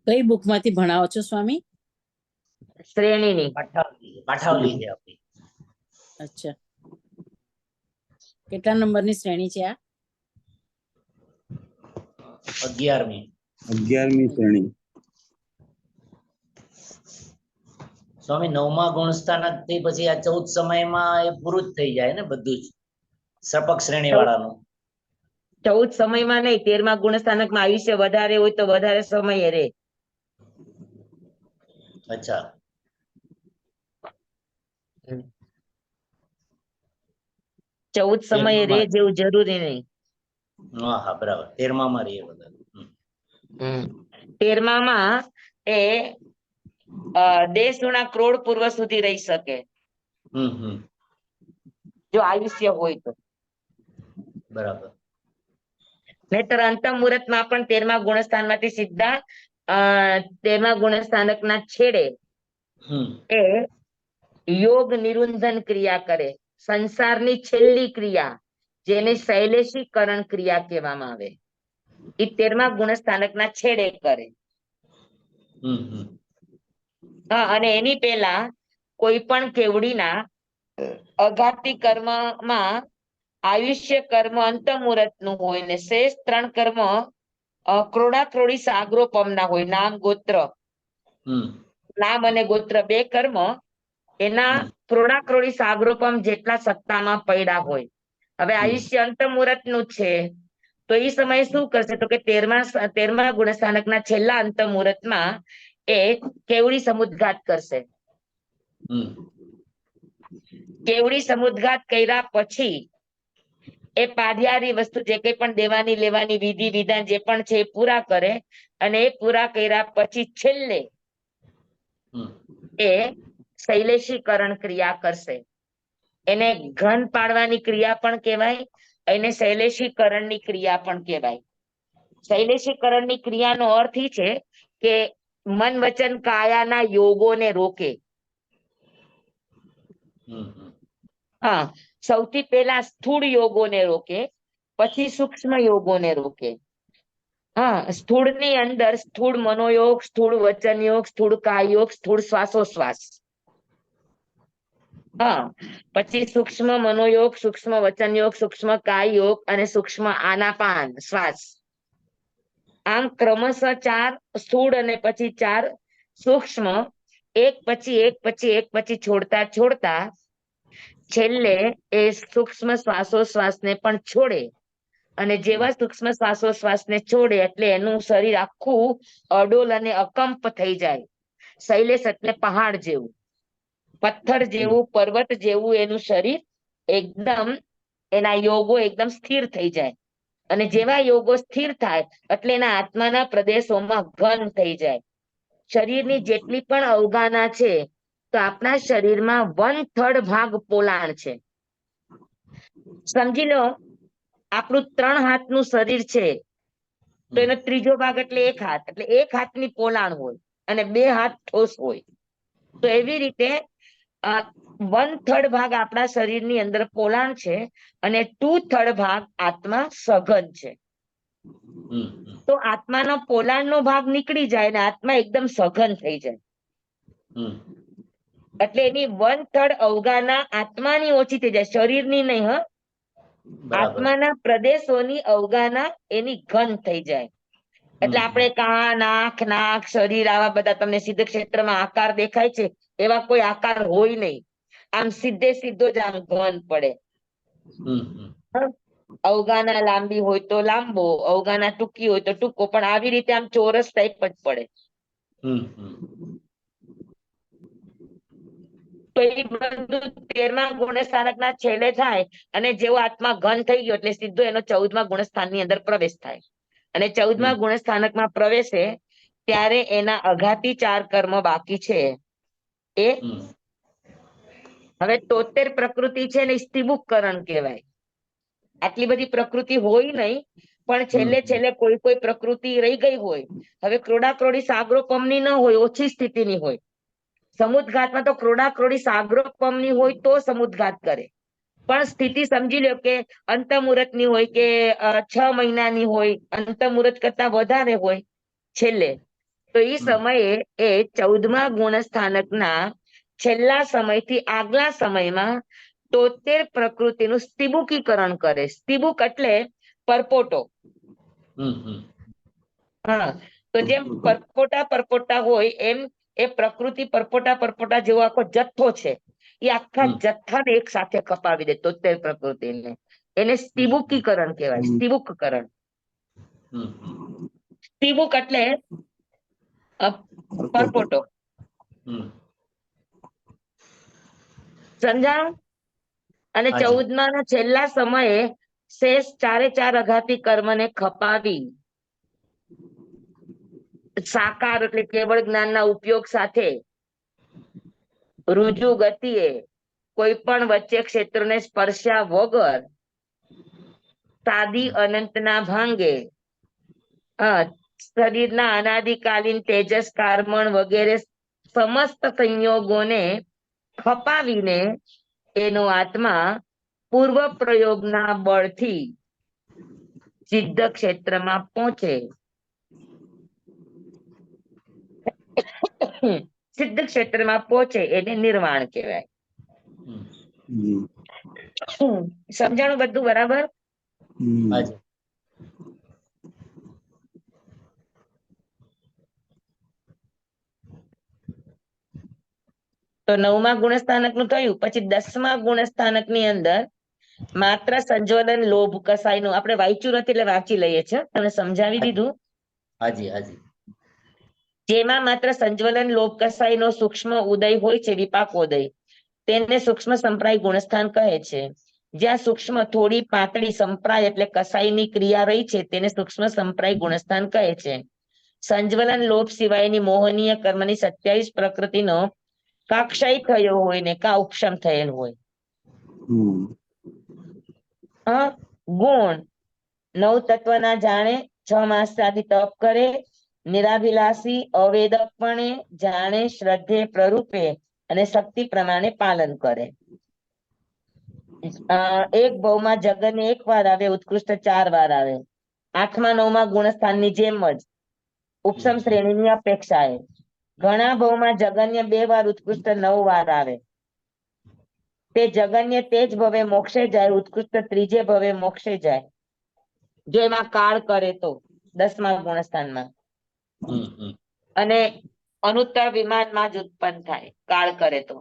કઈ બુક માંથી ભણાવો છો સ્વામી? શ્રેણીની. પાઠાવલી છે આપણી. અચ્છા, કેટલા નંબરની શ્રેણી છે આ? 11મી શ્રેણી. સ્વામી 9મા ગુણસ્થાનક થી પછી આ 14 સમયમાં એ પૂરું જ થઈ જાય ને બધું જ, સપક શ્રેણી વાળાનું. 14 સમયમાં નહીં, 13મા ગુણસ્થાનકમાં આયુષ્ય વધારે હોય તો વધારે સમય રહે. અચ્છા, 14 સમય રે જેવું જરૂરી નહીં. હા હા, બરાબર. 13મા રહીએ બધા. 13માં એ દેશ ગુણા ક્રોડ પૂર્વ સુધી રહી શકે, જો આયુષ્ય હોય તો. બરાબર. નહીતર અંતમ મુહૂર્તમાં પણ 13મા ગુણસ્થાનમાંથી સીધા 13મા ગુણસ્થાનકના છેડે એ યોગ નિરુંધન ક્રિયા કરે, સંસારની છેલ્લી ક્રિયા, જેને શૈલેષીકરણ ક્રિયા કહેવામાં આવે, એ 13મા ગુણસ્થાનકના છેડે કરે. અને એની પહેલા કોઈ પણ કેવડીના અઘાતી કર્મમાં આયુષ્ય કર્મ અંત મુહૂર્ત નું હોય ને શેષ 3 કર્મ ક્રોડાક્રોડી સાગરોપમના હોય, નામ ગોત્ર, નામ અને ગોત્ર 2 કર્મ એના ક્રોડાક્રોડી સાગરોપમ જેટલા સત્તામાં પડ્યા હોય. હવે આયુષ્ય અંત મુહૂર્ત નું છે, તો એ સમયે શું કરશે? તો કે 13મા ગુણસ્થાનકના છેલ્લા અંત મુહૂર્તમાં એ કેવડી સમુદ્ઘાત કરશે. કેવડી સમુદ્ઘાત કર્યા પછી એ પાઢિયારી વસ્તુ જે કંઈ પણ દેવાની લેવાની વિધિ વિધાન જે પણ છે એ પૂરા કરે, અને એ પૂરા કર્યા પછી છેલ્લે એ શૈલેષીકરણ ક્રિયા કરશે. એને ઘન પાડવાની ક્રિયા પણ કહેવાય, એને શૈલેષીકરણની ક્રિયા પણ કહેવાય. શૈલેષીકરણની ક્રિયાનો અર્થ એ છે કે મન વચન કાયાના યોગોને રોકે. હા, સૌથી પહેલા સ્થૂળ યોગોને રોકે, પછી સૂક્ષ્મ યોગોને રોકે. હા, સ્થૂળ ની અંદર સ્થૂળ મનોયોગ, સ્થૂળ વચન યોગ, સ્થૂળ કાય યોગ, સ્થૂળ શ્વાસોશ્વાસ. હા, પછી સૂક્ષ્મ મનોયોગ, સૂક્ષ્મ વચન યોગ, સૂક્ષ્મ કાય યોગ અને સૂક્ષ્મ આનાપાન શ્વાસ. આમ ક્રમશઃ 4 સ્થૂળ અને પછી 4 સૂક્ષ્મ, એક પછી એક પછી એક પછી છોડતા છોડતા છેલ્લે એ સૂક્ષ્મ શ્વાસોશ્વાસને પણ છોડે. અને જેવા સૂક્ષ્મ શ્વાસોશ્વાસને છોડે એટલે એનું શરીર આખું અડોલ અને અકંપ થઈ જાય. શૈલેષ એટલે પહાડ જેવું, પથ્થર જેવું, પર્વત જેવું એનું શરીર એકદમ, એના યોગો એકદમ સ્થિર થઈ જાય. અને જેવા યોગો સ્થિર થાય એટલે એના આત્માના પ્રદેશોમાં ઘન થઈ જાય. શરીરની જેટલી પણ અવગાના છે, તો આપણા શરીરમાં 1/3 ભાગ પોલાણ છે. સમજી લો, આપણું 3 હાથનું શરીર છે, તો એનો ત્રીજો ભાગ એટલે 1 હાથ, એટલે 1 હાથની પોલાણ હોય અને 2 હાથ ઠોસ હોય. તો એવી રીતે 1/3 ભાગ આપણા શરીરની અંદર પોલાણ છે અને 2/3 ભાગ આત્મા સઘન છે. તો આત્માનો પોલાણનો ભાગ નીકળી જાય અને આત્મા એકદમ સઘન થઈ જાય. એટલે એની 1/3 અવગાના આત્માની ઓછી થઈ જાય, શરીરની નહીં. આત્માના પ્રદેશોની અવગાના એની ઘન થઈ જાય. એટલે આપણે કાન, આંખ, નાક, શરીર આવા બધા તમને સિદ્ધ ક્ષેત્રમાં આકાર દેખાય છે, એવા કોઈ આકાર હોય નહીં. આમ સીધે સીધો જ આમ ઘન પડે. અવગાના લાંબી હોય તો લાંબો, અવગાના ટૂંકી હોય તો ટૂંકો, પણ આવી રીતે આમ ચોરસ ટાઈપ જ પડે. તો એ બધું 13મા ગુણસ્થાનકના છેલ્લે થાય અને જેવો આત્મા ઘન થઈ ગયો એટલે સીધો એનો 14મા ગુણસ્થાનની અંદર પ્રવેશ થાય. અને 14મા ગુણસ્થાનકમાં પ્રવેશે ત્યારે એના અઘાતી 4 કર્મ બાકી છે એ હવે 73 પ્રકૃતિ છે ને સ્થિબુકકરણ કહેવાય. આટલી બધી પ્રકૃતિ હોય નહીં, પણ છેલ્લે છેલ્લે કોઈ કોઈ પ્રકૃતિ રહી ગઈ હોય. હવે ક્રોડાક્રોડી સાગરોપમની ન હોય, ઓછી સ્થિતિની હોય. સમુદ્ઘાતમાં તો ક્રોડાક્રોડી સાગરોપમની હોય તો સમુદ્ઘાત કરે. પણ સ્થિતિ સમજી લો કે અંતમુહૂર્તની હોય કે 6 મહિનાની હોય, અંતમુહૂર્ત કરતા વધારે હોય છેલ્લે, તો એ સમયે એ 14મા ગુણસ્થાનકના છેલ્લા સમયથી આગલા સમયમાં 73 પ્રકૃતિનું સ્થિબુકીકરણ કરે. સ્થિબુક એટલે પરપોટો. હા, તો જેમ પરપોટા હોય એમ એ પ્રકૃતિ પરપોટા જેવો આખો જથ્થો છે, એ આખા જથ્થાને એક સાથે કપાવી દે 73 પ્રકૃતિને. એને સ્થિબુકીકરણ કહેવાય, સ્થિબુકકરણ. સ્થિબુક એટલે પરપોટો. સમજાણું? અને 14મા છેલ્લા સમયે શેષ 4 અઘાતી કર્મને ખપાવી સાકાર એટલે કેવળ જ્ઞાનના ઉપયોગ સાથે રુજુ ગતિએ કોઈ પણ વચ્ચે ક્ષેત્રને સ્પર્શ્યા વગર સાદી અનંતના ભાંગે શરીરના અનાદિકાલીન તેજસ, કાર્મણ વગેરે સમસ્ત સંયોગોને ખપાવીને એનો આત્મા પૂર્વ પ્રયોગના બળથી સિદ્ધ ક્ષેત્રમાં પહોંચે. સિદ્ધ ક્ષેત્રમાં પહોંચે એને નિર્વાણ કહેવાય. સમજાણું બધું બરાબર? તો 9મા ગુણસ્થાનક નું થયું. પછી 10મા ગુણસ્થાનક ની અંદર માત્ર સંજ્વલન લોભ કસાયનું આપણે વાંચ્યું નથી એટલે વાંચી લઈએ છીએ, તમે સમજાવી દીધું. જેમાં માત્ર સંજ્વલન લોભ કસાયનો સૂક્ષ્મ ઉદય હોય છે, વિપાકોદય, તેને સૂક્ષ્મ સંપ્રાય ગુણસ્થાન કહે છે. જ્યાં સૂક્ષ્મ થોડી પાતળી સંપ્રાય એટલે કસાયની ક્રિયા રહી છે તેને સૂક્ષ્મ સંપ્રાય ગુણસ્થાન કહે છે. સંજ્વલન લોભ સિવાયની મોહનીય કર્મની 27 પ્રકૃતિનો કા ક્ષય થયો હોય ને કા ઉપશમ થયેલ હોય. ગુણ 9 તત્વના જાણે, 6 માસ આદિ તપ કરે, નિરાભિલાષી અવેદકપણે જાણે, શ્રદ્ધે પ્રરૂપે અને શક્તિ પ્રમાણે પાલન કરે. એક ભવમાં જગન્ય 1 વાર આવે, ઉત્કૃષ્ટ 4 વાર આવે. 8મા 9મા ગુણસ્થાનની જેમ જ ઉપસમ શ્રેણીની અપેક્ષાએ ઘણા ભવમાં જગન્ય 2 વાર, ઉત્કૃષ્ટ 9 વાર આવે. તે જગન્ય તેજ ભવે મોક્ષે જાય, ઉત્કૃષ્ટ ત્રીજે ભવે મોક્ષે જાય. જો એમાં કાળ કરે તો 10મા ગુણસ્થાનમાં, અને અનુત્તર વિમાનમાં જ ઉત્પન્ન થાય કાળ કરે તો.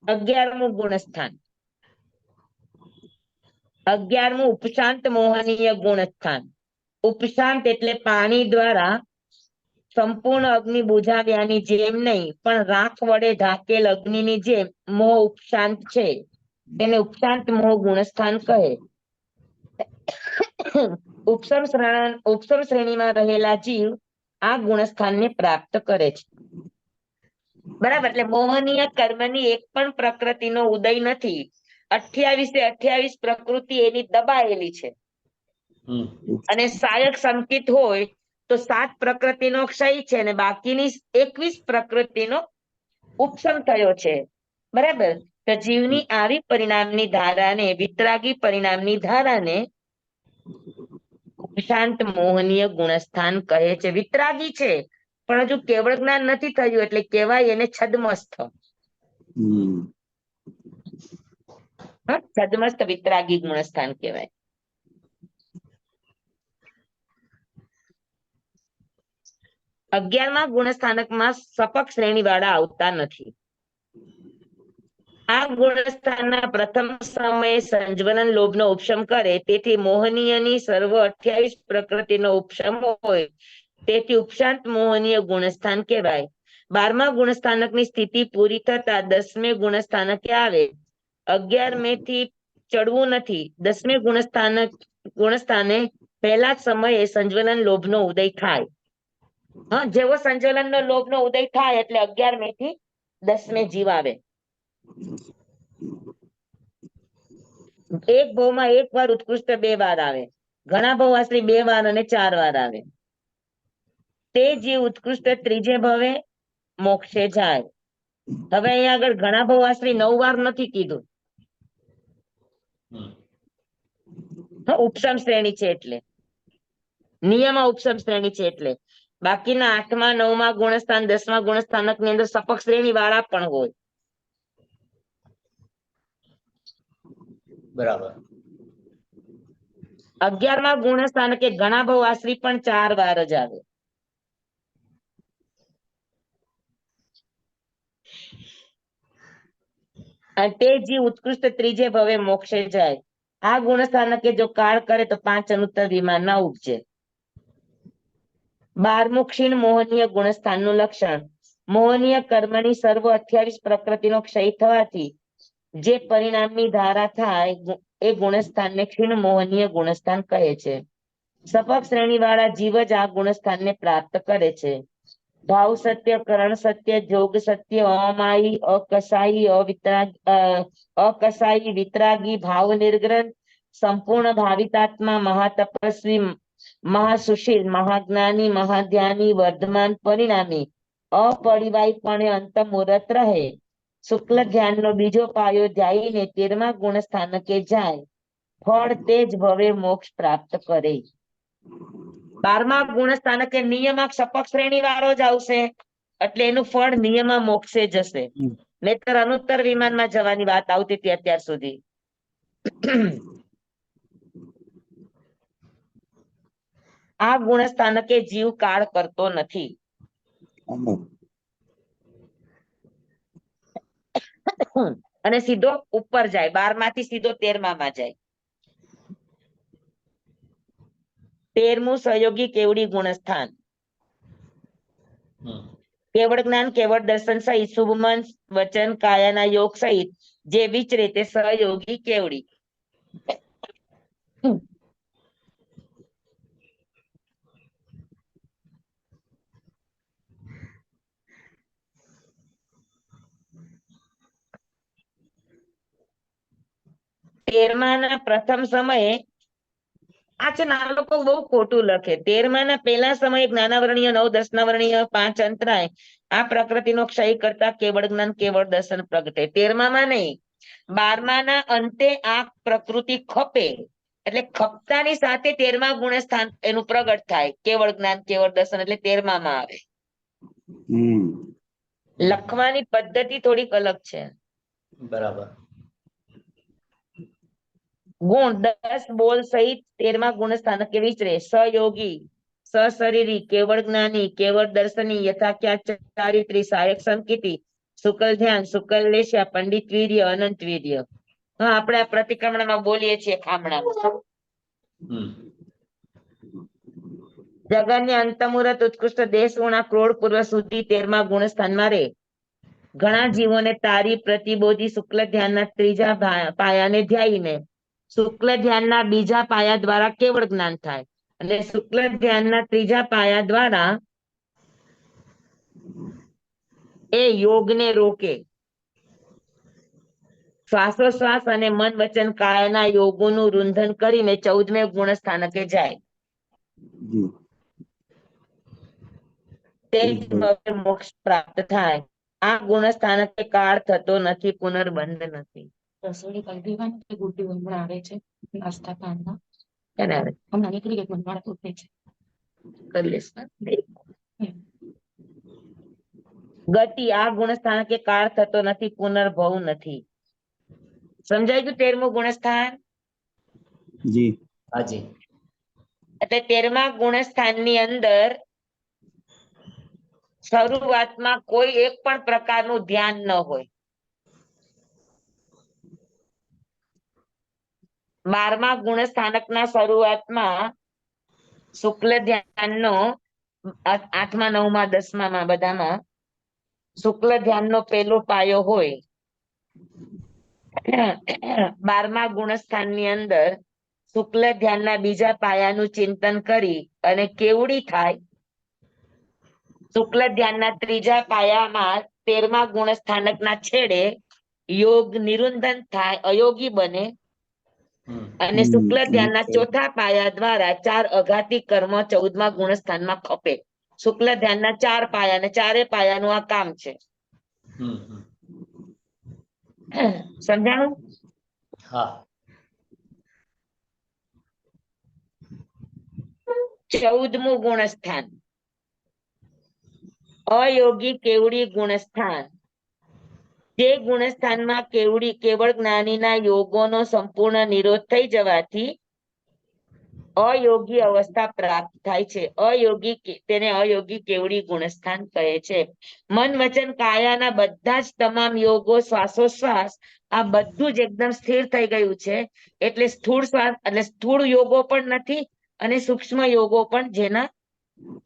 11મું ગુણસ્થાન, 11મું ઉપશાંત મોહનીય ગુણસ્થાન. ઉપશાંત એટલે પાણી દ્વારા સંપૂર્ણ અગ્નિ બુઝાવ્યાની જેમ નહીં, પણ રાખ વડે ઢાકેલ અગ્નિની જેમ મોહ ઉપશાંત છે, તેને ઉપશાંત મોહ ગુણસ્થાન કહે. ઉપસમ શ્રેણીમાં રહેલા જીવ આ ગુણસ્થાનને પ્રાપ્ત કરે છે. બરાબર, એટલે મોહનીય કર્મની એક પણ પ્રકૃતિનો ઉદય નથી. 28 પ્રકૃતિ એની દબાયેલી છે, અને સાયક સંકિત હોય તો 7 પ્રકૃતિનો ક્ષય છે, અને બાકીની 21 પ્રકૃતિનો ઉપસમ થયો છે. બરાબર, તો જીવની આવી પરિણામની ધારાને, વિતરાગી પરિણામની ધારાને ઉપશાંત મોહનીય ગુણસ્થાન કહે છે. વિતરાગી છે પણ હજુ કેવળ જ્ઞાન નથી થયું, એટલે કહેવાય એને છદ્મસ્થ. છદ્મસ્થ વિતરાગી ગુણસ્થાન કહેવાય. અગિયારમા ગુણસ્થાનકમાં સપક શ્રેણી વાળા આવતા નથી. આ ગુણસ્થાનના પ્રથમ સમયે સંજ્વલન લોભનો ઉપશમ કરે, તેથી મોહનીયની સર્વ 28 પ્રકૃતિનો ઉપશમ હોય, તેથી ઉપશાંત મોહનીય ગુણસ્થાન કહેવાય. 12મા ગુણસ્થાનકની સ્થિતિ પૂરી થતા 10મે ગુણસ્થાનકે આવે. 11મે થી ચડવું નથી. 10મે ગુણસ્થાને પહેલા જ સમયે સંજ્વલન લોભનો ઉદય થાય. જેવો સંજ્વલનનો લોભનો ઉદય થાય એટલે 11મે થી 10મે જીવ આવે. એક ભાવમાં એક વાર ઉત્કૃષ્ટ 2 વાર આવે, ઘણા ભાવ આશ્રી 2 વાર અને 4 વાર આવે. તે જીવ ઉત્કૃષ્ટ ત્રીજે ભવે મોક્ષે જાય. હવે અહીંયા આગળ ઘણા ભાવ આશ્રી 9 વાર નથી કીધું, ઉપસમ શ્રેણી છે એટલે, નિયમ ઉપસમ શ્રેણી છે એટલે. બાકીના 8મા 9મા ગુણસ્થાન 10મા ગુણસ્થાનક ની અંદર સપક શ્રેણી વાળા પણ હોય. બરાબર. 11મા ગુણસ્થાનકે ઘણા ભાવ આશ્રી પણ 4 વાર જ આવે. અને તે જીવ ઉત્કૃષ્ટ ત્રીજે ભવે મોક્ષે જાય. આ ગુણસ્થાનકે જો કાળ કરે તો 5 અનુત્તર વિમાન ના ઉપજે. 12મું ક્ષીણ મોહનીય ગુણસ્થાનનું લક્ષણ. મોહનીય કર્મની સર્વ 28 પ્રકૃતિનો ક્ષય થવાથી જે પરિણામની ધારા થાય એ ગુણસ્થાનને ક્ષીણ મોહનીય ગુણસ્થાન કહે છે. સપક શ્રેણી વાળા જીવ જ આ ગુણસ્થાનને પ્રાપ્ત કરે છે. ભાવ સત્ય, કરણ સત્ય, જોગ સત્ય, અમાયી, અકસાયી, વિતરાગી, ભાવ નિર્ગ્રંથ, સંપૂર્ણ ભાવિતાત્મા, મહાતપસ્વી, મહાસુશીલ, મહાજ્ઞાની, મહાધ્યાની, વર્ધમાન પરિણામી, અપરિવાયપણે અંત મુહૂર્ત રહે. શુક્લ ધ્યાનનો બીજો પાયો ધ્યાયીને 13મા ગુણસ્થાનકે જાય, ફળ તે જ ભવે મોક્ષ પ્રાપ્ત કરે. 12મા ગુણસ્થાનકે નિયમક સપક શ્રેણી વાળો જ આવશે, એટલે એનું ફળ નિયમા મોક્ષે જશે. નહીતર અનુત્તર વિમાનમાં જવાની વાત આવતી હતી અત્યાર સુધી. આ ગુણસ્થાનકે જીવ કાળ કરતો નથી. અને સીધો ઉપર જાય, 12માંથી સીધો 13માં જાય. 13મું સહયોગી કેવડી ગુણસ્થાન. કેવળ જ્ઞાન, કેવળ દર્શન સહિત શુભ મન, વચન, કાયાના યોગ સહિત જે વિચરે તે સહયોગી કેવડી. તેરમાના પ્રથમ સમયે આ છે ને, આ લોકો બહુ ખોટું લખે. 13માના પહેલા સમયે જ્ઞાનાવરણીય, 9 દર્શનાવરણીય, 5 અંતરાય આ પ્રકૃતિનો ક્ષય કરતા કેવળ જ્ઞાન, કેવળ દર્શન પ્રગટે. 13મામાં નહીં, 12માના અંતે આ પ્રકૃતિ ખપે, એટલે ખપતાની સાથે 13મા ગુણસ્થાન એનું પ્રગટ થાય. કેવળ જ્ઞાન, કેવળ દર્શન એટલે 13મામાં આવે. લખવાની પદ્ધતિ થોડીક અલગ છે. બરાબર. ગુણ 10 બોલ સહિત 13મા ગુણ સ્થાનકે વિચરે. સહયોગી, સશરીરી, કેવળ જ્ઞાની, કેવળ દર્શની, યથાખ્યા ચારિત્રી, સહાયક સંકેતી, શુકલ ધ્યાન, શુકલ લેશા, પંડિત વીર્ય, અનંત વીર્ય. હા, આપણે આ પ્રતિક્રમણમાં બોલીએ છીએ ખામણામાં. હમ જગન્ય અંતમુહૂર્ત ઉત્કૃષ્ટ દેશ ગુણા ક્રોડ પૂર્વ સુધી 13મા ગુણ સ્થાનમાં રહે. ઘણા જીવોને તારી પ્રતિબોધી શુક્લ ધ્યાનના ત્રીજા પાયાને ધ્યાયીને શુક્લ ધ્યાનના બીજા પાયા દ્વારા કેવળ જ્ઞાન થાય અને શુક્લ ધ્યાનના ત્રીજા પાયા દ્વારા એ યોગને રોકે. શ્વાસોશ્વાસ અને મન વચન કાયાના યોગોનું રૂંધન કરીને 14મે ગુણ સ્થાનકે જાય. તે જ હવે મોક્ષ પ્રાપ્ત થાય. આ ગુણ સ્થાનકે કાળ થતો નથી, પુનર્બંધ નથી. રસોડી કરી દેવાની કે ગુડ્ડી હમણાં આવે છે નાસ્તા પાણીમાં. ક્યારે આવે? હમણાં નીકળી ગઈ, મારા પૂછે છે. કરી લેશ ને? ગતિ આ ગુણ સ્થાનકે કાળ થતો નથી, પુનર્ભવ નથી. સમજાય ગયું 13મું ગુણસ્થાન? જી હાજી. એટલે 13મા ગુણસ્થાનની અંદર શરૂઆતમાં કોઈ એક પણ પ્રકારનું ધ્યાન ન હોય. 12મા ગુણસ્થાનકના શરૂઆતમાં શુક્લ ધ્યાનનો 8મા 9મા 10મામાં બધામાં શુક્લ ધ્યાનનો પહેલો પાયો હોય. 12મા ગુણસ્થાનની અંદર શુક્લ ધ્યાનના બીજા પાયાનું ચિંતન કરી અને કેવડી થાય. શુક્લ ધ્યાનના ત્રીજા પાયામાં 13મા ગુણસ્થાનકના છેડે યોગ નિરુંધન થાય, અયોગી બને અને શુક્લ ધ્યાનના ચોથા પાયા દ્વારા 4 અઘાતી કર્મ 14મા ગુણસ્થાનમાં ખપે. શુક્લ ધ્યાનના 4 પાયા અને 4 પાયાનું આ કામ છે. સમજાણું? હા. 14મું ગુણસ્થાન અયોગી કેવડી ગુણસ્થાન. જે ગુણસ્થાનમાં કેવળ જ્ઞાનીના યોગોનો સંપૂર્ણ નિરોધ થઈ જવાથી અયોગી અવસ્થા પ્રાપ્ત થાય છે. તેને અયોગી કેવડી ગુણસ્થાન કહે છે. મન વચન કાયાના બધા જ તમામ યોગો શ્વાસોશ્વાસ આ બધું જ એકદમ સ્થિર થઈ ગયું છે. એટલે સ્થૂળ શ્વાસ એટલે સ્થૂળ યોગો પણ નથી અને સૂક્ષ્મ યોગો પણ જેના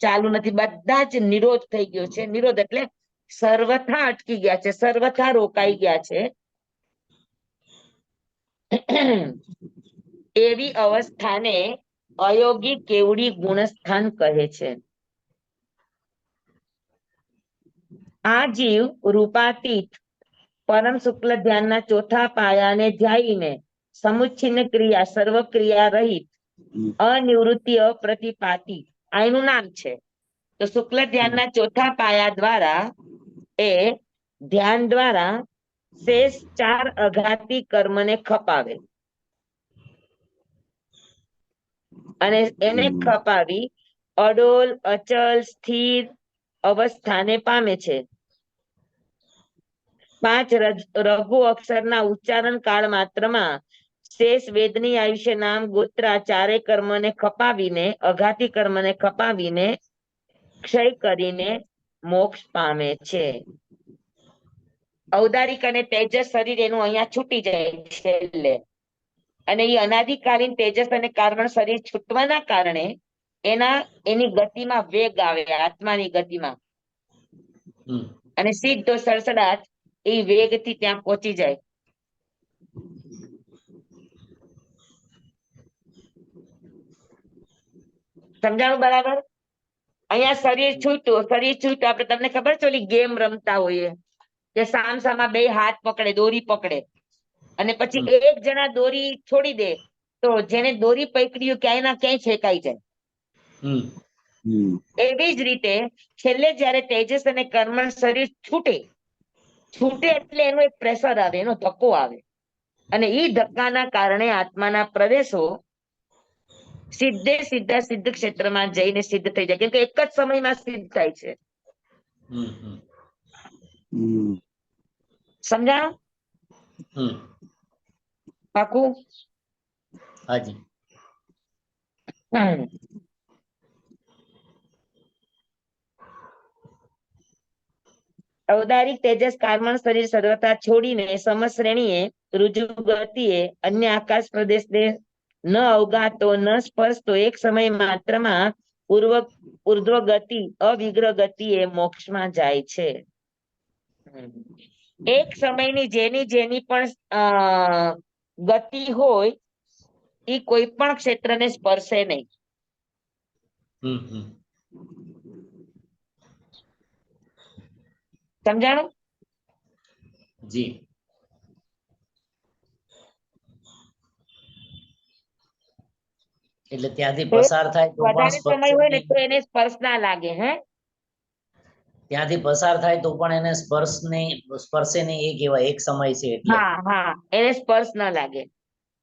ચાલુ નથી. બધા જ નિરોધ થઈ ગયો છે. નિરોધ એટલે સર્વથા અટકી ગયા છે, સર્વથા રોકાઈ ગયા છે. એવી અવસ્થાને અયોગી કેવડી ગુણસ્થાન કહે છે. આ જીવ રૂપાતીત પરમ શુક્લ ધ્યાનના ચોથા પાયાને ધ્યાયીને સમુચ્છિન્ન ક્રિયા સર્વ ક્રિયા રહિત અનિવૃત્તિ અપ્રતિપાતી આ એનું નામ છે. તો શુક્લ ધ્યાનના ચોથા પાયા દ્વારા એ ધ્યાન દ્વારા શેષ 4 અઘાતી કર્મને ખપાવે અને એને ખપાવી અડોલ અચલ સ્થિર અવસ્થાને પામે છે. 5 રઘુ અક્ષરના ઉચ્ચારણ કાળ માત્રમાં શેષ વેદની આયુષ્ય નામ ગોત્રા 4 કર્મને ખપાવીને અઘાતી કર્મને ખપાવીને ક્ષય કરીને મોક્ષ પામે છે. ઔદારિક અને તેજસ શરીર એનું અહીંયા છૂટી જાય છેલ્લે અને એ અનાદિકાલીન તેજસ અને કારણ શરીર છૂટવાના કારણે એની ગતિમાં વેગ આવે, આત્માની ગતિમાં, અને સીધો સડસડાટ એ વેગથી ત્યાં પહોંચી જાય. સમજાણું બરાબર? અહીંયા શરીર છૂટ્યું આપણે તમને ખબર છે ઓલી ગેમ રમતા હોઈએ કે સામસામા બે હાથ પકડે, દોરી પકડે અને પછી એક જણા દોરી છોડી દે તો જેને દોરી પકડી ક્યાંય ના ક્યાંય ફેંકાઈ જાય. એવી જ રીતે છેલ્લે જયારે તેજસ અને કર્મણ શરીર છૂટે એટલે એનો એક પ્રેશર આવે, એનો ધક્કો આવે અને એ ધક્કાના કારણે આત્માના પ્રદેશો સીધા સિદ્ધ ક્ષેત્રમાં જઈને સિદ્ધ થઈ જાય. કેમ કે એક જ સમયમાં સિદ્ધ થાય છે. हम्म, સમજાણું? હમ પાકું? હાજી. હમ. ઔદારિક તેજસ કાર્મણ શરીર સર્વતા છોડીને સમશ્રેણીએ રુજુ ગતિએ અન્ય આકાશ પ્રદેશને ન અવગાતો ન સ્પર્શતો એક સમય માત્રમાં ઉર્ધ્વ ગતિ અવિગ્રહ ગતિએ મોક્ષમાં જાય છે. એક સમયની જેની પણ ગતિ હોય એ કોઈ પણ ક્ષેત્રને સ્પર્શે નહીં. હમ હમ સમજાણું? જી. એટલે ત્યાંથી પસાર થાય તો પણ વધારે સમય સ્પર્શે હોય ને નહીં. તો એને સ્પર્શ ના લાગે. હે, ત્યાંથી પસાર થાય તો પણ એને સ્પર્શે નહીં એ કહેવાય એક સમય છે એટલે. હા હા, એને સ્પર્શ ના લાગે.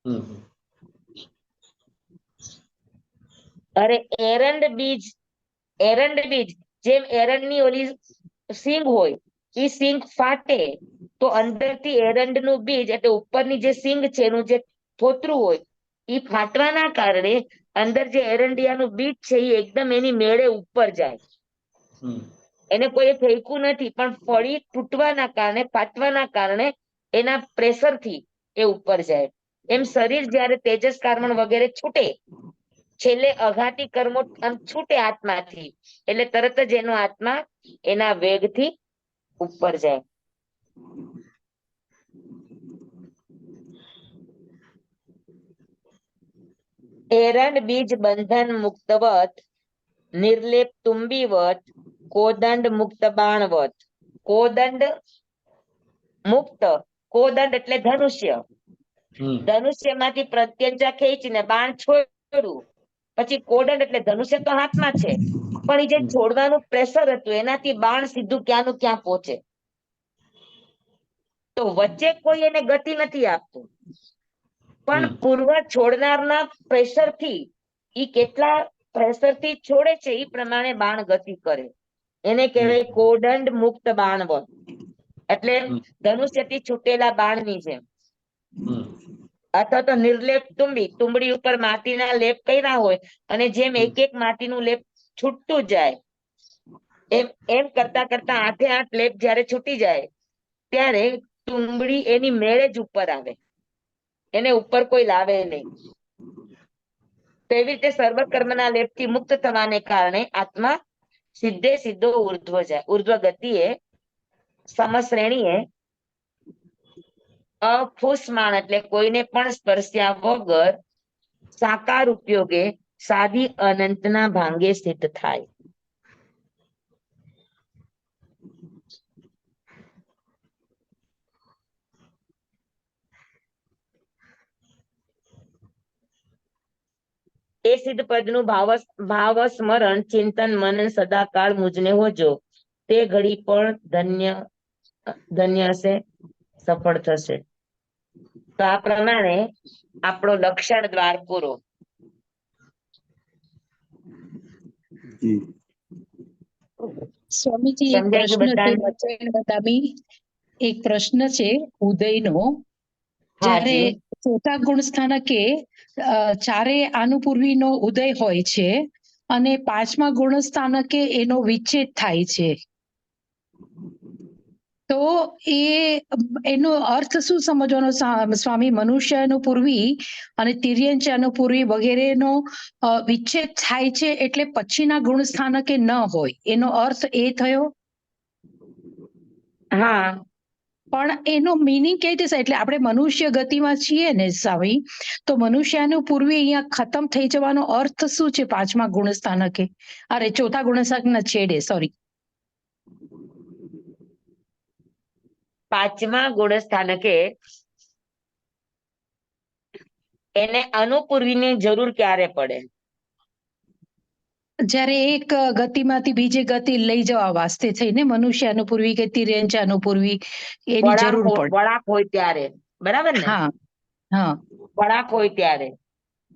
હમ હમ અરે એરંડ બીજ જેમ એરંડની ઓલી સિંગ હોય એ સિંગ ફાટે તો અંદરથી એરંડનું બીજ એટલે ઉપરની જે સિંગ છે એનું જે ફોતરું હોય એ ફાટવાના કારણે અંદર જે એરંડિયાનું બીજ છે એ એકદમ એની મેળે ઉપર જાય. હમ એને કોઈ ફેંકવું નથી, પણ ફળી તૂટવાના કારણે ફાટવાના કારણે એના પ્રેશરથી એ ઉપર જાય. એમ શરીર જ્યારે તેજસ કાર્બન વગેરે છૂટે, છેલ્લે અઘાતી કર્મો છૂટે આત્માથી, એટલે તરત જ એનો આત્મા એના વેગથી ઉપર જાય. એરંડ બીજ બંધન મુક્તવત નિર્લેપ તુંબીવત કોદંડ મુક્ત બાણવત. કોદંડ મુક્ત, કોદંડ એટલે ધનુષ્ય. હમ ધનુષ્યમાંથી પ્રત્યંજા ખેંચીને બાણ છોડ્યું, પછી કોદંડ એટલે ધનુષ્ય તો હાથમાં છે, પણ એ જે છોડવાનું પ્રેશર હતું એનાથી બાણ સીધું ક્યાંનું ક્યાં પહોંચે. તો વચ્ચે કોઈ એને ગતિ નથી આપતું, પણ હમ પૂર્વ છોડનારના પ્રેશરથી ઈ કેટલા પ્રેશરથી છોડે છે એ પ્રમાણે બાણ ગતિ કરે. એને કહેવાય કોદંડ મુક્ત બાણવત. એટલે હમ ધનુષ્યથી છૂટેલા બાણની જેમ. હમ અથવા તો નિર્લેપ તુંબડી ઉપર માટીના લેપ કર્યા હોય અને જેમ એક એક માટીનું લેપ છૂટતું જાય, એમ એમ કરતા કરતા 8 લેપ જ્યારે છૂટી જાય ત્યારે તુંબડી એની મેળે જ ઉપર આવે, એને ઉપર કોઈ લાવે નહીં. તેવી રીતે સર્વકર્મના લેપથી મુક્ત થવાને કારણે આત્મા સીધે સીધો ઉર્ધ્વ જાય. ઉર્ધ્વ ગતિએ સમશ્રેણીએ અફુસ્માન એટલે કોઈને પણ સ્પર્શ્યા વગર સાકાર ઉપયોગે સાદી અનંતના ભાંગે સ્થિત થાય. એ સિદ્ધ પદનું ભાવ સ્મરણ ચિંતન મનન સદાકાળ મુજને હોજો, તે ઘડી પણ ધન્ય હશે, સફળ થશે. તો આ પ્રમાણે આપણો લક્ષણ દ્વાર પૂરો. जी સ્વામીજી એક સમજાય છે પ્રશ્ન છે બધાને? મચેલ બદામી, એક પ્રશ્ન છે ઉદયનો. હાજી. જ્યારે ચોથા ગુણ સ્થાનકે ચારે આનુપૂર્વીનો ઉદય હોય છે અને પાંચમા ગુણ સ્થાનકે એનો વિચ્છેદ થાય છે, તો એનો અર્થ શું સમજવાનો સ્વામી? મનુષ્ય અનુપૂર્વી અને તિર્યંચ અનુપૂર્વી વગેરેનો વિચ્છેદ થાય છે એટલે પછીના ગુણ સ્થાનકે ન હોય, એનો અર્થ એ થયો? હા, પણ એનો મિનિંગ કેવી રીતે? એટલે આપણે મનુષ્ય ગતિમાં છીએ ને સ્વામી, તો મનુષ્યનું પૂર્વી અહીંયા ખતમ થઈ જવાનો અર્થ શું છે પાંચમા ગુણ સ્થાનકે? અરે ચોથા ગુણ સ્થાનકના છેડે, સોરી. પાંચમા ગુણ સ્થાનકે એને અનુપૂર્વીની જરૂર ક્યારે પડે? જ્યારે એક ગતિમાંથી બીજી ગતિ લઈ જવા વાસ્તે થઈને મનુષ્ય અનુપૂર્વી કે તિર્યંચ અનુપૂર્વી એની જરૂર પડે. વળાંક હોય ત્યારે, બરાબર ને? હા હા વળાંક હોય ત્યારે.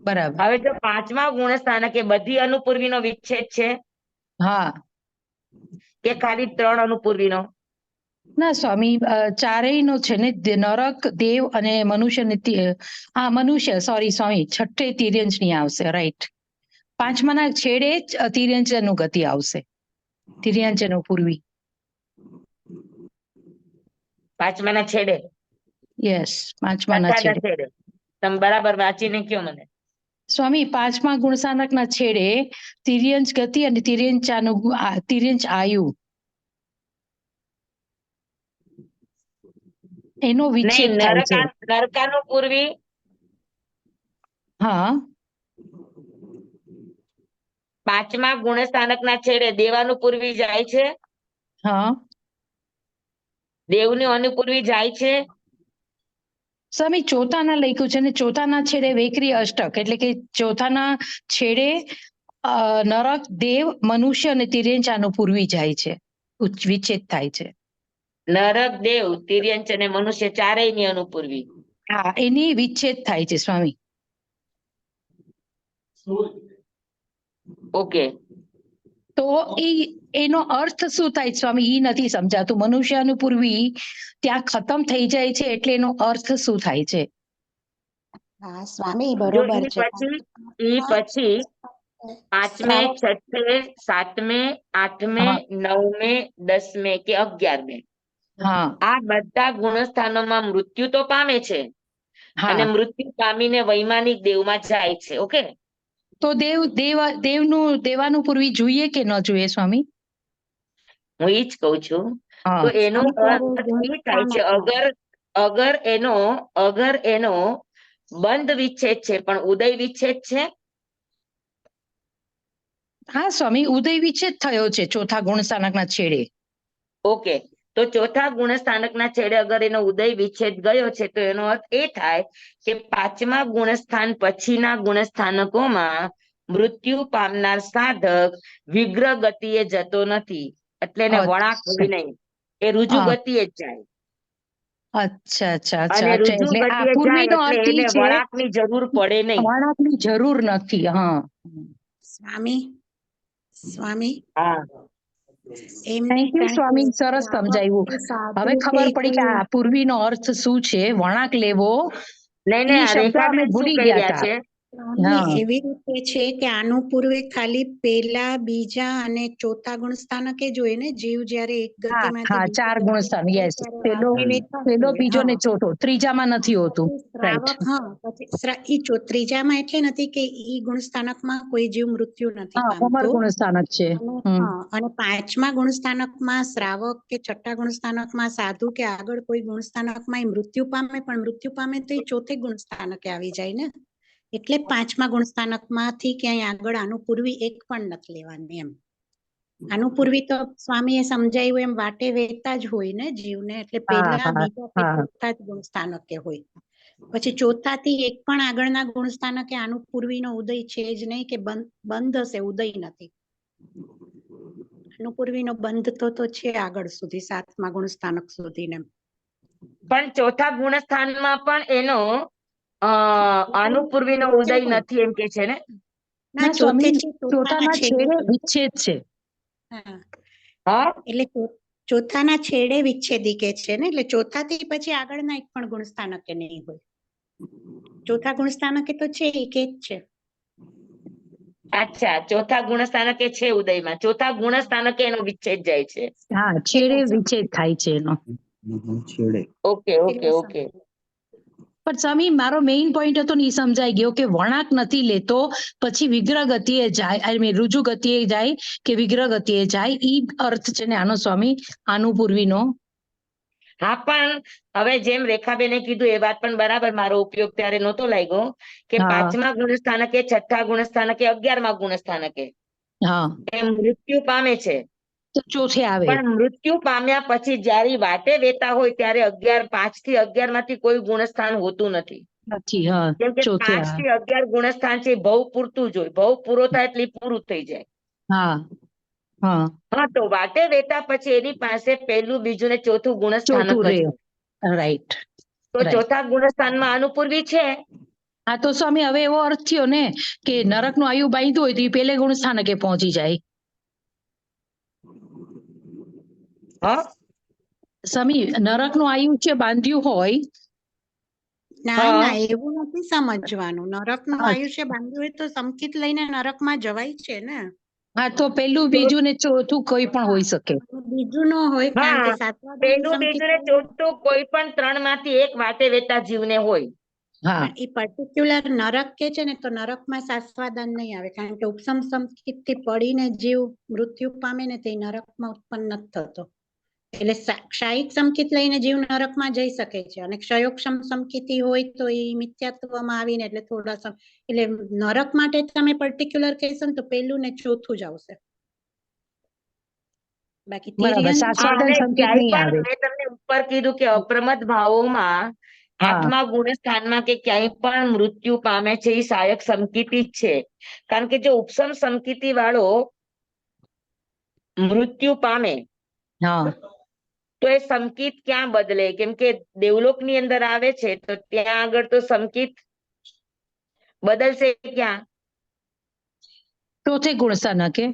બરાબર. હવે જો પાંચમા ગુણ સ્થાનકે બધી અનુપૂર્વીનો વિચ્છેદ છે હા, કે ખાલી 3 અનુપૂર્વીનો? ના સ્વામી, ચારેયનો છે ને, નરક, દેવ અને મનુષ્ય મનુષ્ય, સોરી સ્વામી, છઠ્ઠે તિર્યંજની આવશે, રાઈટ. પાંચમાના છેડે જ તિર્યંજનું ગતિ આવશે, તિર્યંજનો પૂર્વી. પાંચમાના છેડે, યસ, પાંચમાના છઠ્ઠાના છેડે. છેડે. તમે બરાબર વાંચીને કયો મને. સ્વામી, પાંચમા ગુણસાનકના છેડે તિર્યંજ ગતિ અને તિર્યંજ આયુ એનો વિચ્છેદ નહીં, થાય છે. નરકાનું પૂર્વી, હા, પાંચમા ગુણસ્થાનકના છેડે દેવાનું પૂર્વી જાય છે, હા. દેવનું અનુપૂર્વી જાય છે. સ્વામી, ચોથાના લખ્યું છે ને, ચોથાના છેડે વેકરી અષ્ટક, એટલે કે ચોથાના છેડે નરક, દેવ, મનુષ્ય અને તિર્યંચાનું પૂર્વી જાય છે, વિચ્છેદ થાય છે. નરક, દેવ, તિર્યંચ અને મનુષ્ય ચારેયની અનુપૂર્વી. હા, એની વિચ્છેદ થાય છે સ્વામી. ઓકે. તો એનો અર્થ શું થાય સ્વામી, એ નથી સમજાતું. મનુષ્યનું પૂર્વી ત્યાં ખતમ થઈ જાય છે, એટલે એનો અર્થ શું થાય છે? હા સ્વામી, જો બરોબર છે. ઈ પછી પાંચમે, શ્રાવક છઠ્ઠે, સાતમે, આઠમે, હા. નવમે, દસમે કે 11મે, હા, આ બધા ગુણસ્થાનોમાં મૃત્યુ તો પામે છે, અને હા. મૃત્યુ પામીને વૈમાનિક દેવમાં જાય છે. ઓકે. તો દેવાનું પૂર્વી જોઈએ કે ન જોઈએ સ્વામી? હું ઈ જ કઉ છું. હા. તો એનો અત્યારે અર્થ એ થાય છે, ગુણસ્થાનકમાં. અગર એનો બંધ વિચ્છેદ છે પણ ઉદય વિચ્છેદ છે. હા સ્વામી, ઉદય વિચ્છેદ થયો છે ચોથા ગુણસ્થાનકના છેડે. ઓકે. તો ચોથા ગુણસ્થાનકના છેડે અગર એનો ઉદય વિચ્છેદ ગયો છે, તો એનો અર્થ એ થાય કે પાંચમા ગુણસ્થાન પછીના ગુણસ્થાનકોમાં મૃત્યુ પામનાર સાધક વિગ્રહ ગતિએ જતો નથી, એટલે એને વળાંક હોય નહીં, એ રુજુ હા. ગતિએ જ જાય. અચ્છા, અચ્છા, અચ્છા, અને અચ્છા. રુજુ એટલે આ ગતિએ જાય પૂર્વીનો એટલે અર્થ એને ઈ છે, વળાંકની જરૂર પડે નહીં. વળાંકની જરૂર નથી. હા. સ્વામી, સ્વામી, હા. એમને થેન્ક યુ કારણ સ્વામી, કે સરસ શ્રાવક સમજાવ્યું. કે સાધુ હવે ખબર પડી કે કોઈ આ પૂર્વીનો અર્થ શું છે, વળાંક લેવો. નહીં, ઈ આ શબ્દ અમે રેખાબેન શું ભૂલી કહી ગયા રહ્યા હતા. છે? સ્વામી હા, એવી રીતે છે કે આનું પૂર્વે ખાલી પહેલા, બીજા અને ચોથા ગુણસ્થાનકે જોઈએ ને, જીવ જ્યારે એક હા, ગતિમાંથી હા, બીજી 4 ગતિમાં ગુણસ્થાન, જાય યસ. ત્યારે પેલો વાંકે લેતા પેલો હોય. બીજો ને હા. ચોથો, ત્રીજામાં નથી હોતું. પછી રાઈટ. શ્રાવક, હા, પછી ત્રીજામાં એટલે નથી કે ઈ ગુણસ્થાનકમાં કોઈ જીવ મૃત્યુ નથી હા, અમર પામતો. ગુણસ્થાનક છે. અને હમ. હા, અને પાંચમા ગુણસ્થાનકમાં શ્રાવક કે છઠ્ઠા ગુણસ્થાનકમાં સાધુ કે આગળ કોઈ ગુણસ્થાનકમાં એ મૃત્યુ પામે, પણ મૃત્યુ પામે તો એ ચોથે ગુણસ્થાનકે આવી જાય ને. એટલે પાંચમા ગુણસ્થાનકમાંથી ક્યાંય આગળ આનું પૂર્વી એક પણ નથી લેવાની એમ. આનું પૂર્વી તો સ્વામીએ સમજાવ્યું એમ વાટે વહેતા જ હોય ને જીવને, એટલે હા, પહેલા, હા, બીજા કે હા. ચોથા જ ગુણસ્થાનકે હોય. પછી ચોથાથી એક પણ આગળના ગુણસ્થાનકે આનું પૂર્વીનો ઉદય છે જ નહીં, કે બંધ હશે, ઉદય નથી. આનું પૂર્વીનો બંધ તો છે આગળ સુધી, સાતમા ગુણસ્થાનક સુધીને. પણ ચોથા ગુણસ્થાનમાં પણ એનો અનુપૂર્વીનો ઉદય નથી એમ કે છે ને? ના, ના ચોથે સ્વામી, છે, ચોથાના ચોથાના છેડે છેડે છે. વિચ્છેદ છે. હા, હા. એટલે ચોથાના છેડે વિચ્છેદી કે છે ને, એટલે ચોથાથી પછી આગળના એક પણ ગુણસ્થાનકે નહીં હોય. ચોથા ગુણસ્થાનકે તો છે, એક જ છે. અચ્છા, ચોથા ગુણસ્થાનકે છે ઉદયમાં, ચોથા ગુણસ્થાનકે એનો વિચ્છેદ જાય છે. હા, છેડે વિચ્છેદ થાય છે એનો. છેડે. Okay, okay, okay. પણ સ્વામી, મારો મેઇન પોઈન્ટ હતો ને, ઈ સમજાઈ ગયો કે વળાંક નથી લેતો, પછી વિગ્રહ ગતિએ જાય, આઈ મીન રુજુ ગતિએ જાય કે વિગ્રહ ગતિએ જાય, ઈ અર્થ છે ને આનો સ્વામી, આનું પૂર્વીનો. હા, પણ હવે જેમ રેખાબેને કીધું એ વાત પણ બરાબર, મારો ઉપયોગ ત્યારે નહોતો લાગ્યો કે હા, પાંચમા ગુણસ્થાનકે, છઠ્ઠા ગુણસ્થાનકે, 11મા ગુણસ્થાનકે હા. એ મૃત્યુ પામે છે, તો ચોથે આવે. પણ મૃત્યુ પામ્યા પછી જ્યારે વાટે વેતા હોય ત્યારે 5 થી 11 માંથી કોઈ ગુણસ્થાન હોતું નથી. નથી. હા, કેમ કે ચોથે 5 આવે. થી 11 ગુણસ્થાન છે, ભવ પૂરતું જ હોય, ભવ પૂરો થાય એટલે ઈ પૂરું થઈ જાય. હા, હા. હા, તો વાટે વેતા પછી એની પાસે પહેલું, બીજું ને ચોથું ગુણસ્થાનક ચોથું જ રે. હોય. રાઈટ, તો રાઈટ. ચોથા ગુણસ્થાનમાં અનુપૂર્વી છે. હા, તો સ્વામી હવે એવો અર્થ થયો ને કે નરકનું આયુ બાંધ્યું હોય તો એ પેલે ગુણસ્થાનકે પહોંચી જાય. હા, સ્વામી નરકનું આયુષ્ય બાંધ્યું હોય ના હા. ના એવું નથી સમજવાનું. નરકનું હા. આયુષ્ય બાંધ્યું હોય તો સમકિત લઈને નરકમાં જવાય છે ને. હા તો પેલું બીજું ને ચોથું કોઈ પણ હોઈ શકે. બીજું ન હોય કારણ કે હા, સાતમા ધામ પેલું સમકિત બીજું ને ચોથું કોઈ પણ 3 માંથી એક વાટે વેતા જીવને હોય. હા પણ એ પર્ટિક્યુલર નરક કે છે ને તો નરકમાં શાશ્વતદાન નહીં આવે કારણ કે ઉપસમ સમકિત થી પડીને જીવ મૃત્યુ પામે ને તે નરકમાં ઉત્પન્ન નથી થતો. એટલે ક્ષાયિક સમકિત લઈને જીવ નરકમાં જઈ શકે છે અને ક્ષયોક્ષમ સમકિતી હોય તો એ મિથ્યાત્વમાં આવીને એટલે થોડા એટલે નરક માટે તમે પર્ટિક્યુલર કહેશો ને તો પેલું ને ચોથું જ આવશે. બાકી બરાબર તિર્યન શાશ્વતદાન અને સંકેત ક્યાંય નહીં આવે. પણ મેં તમને ઉપર કીધું કે અપ્રમદ ભાવોમાં હા 8મા ગુણસ્થાનમાં કે ક્યાંય પણ મૃત્યુ પામે છે એ સહાયક સમકિતી જ છે. કારણ કે જો ઉપસમ સમકિતી વાળો મૃત્યુ પામે હા તો એ સંકિત ક્યાં બદલે? કેમ કે દેવલોકની અંદર આવે છે તો ત્યાં આગળ તો સંકિત બદલશે ક્યાં? ચોથે ગુણસ્થાનકે.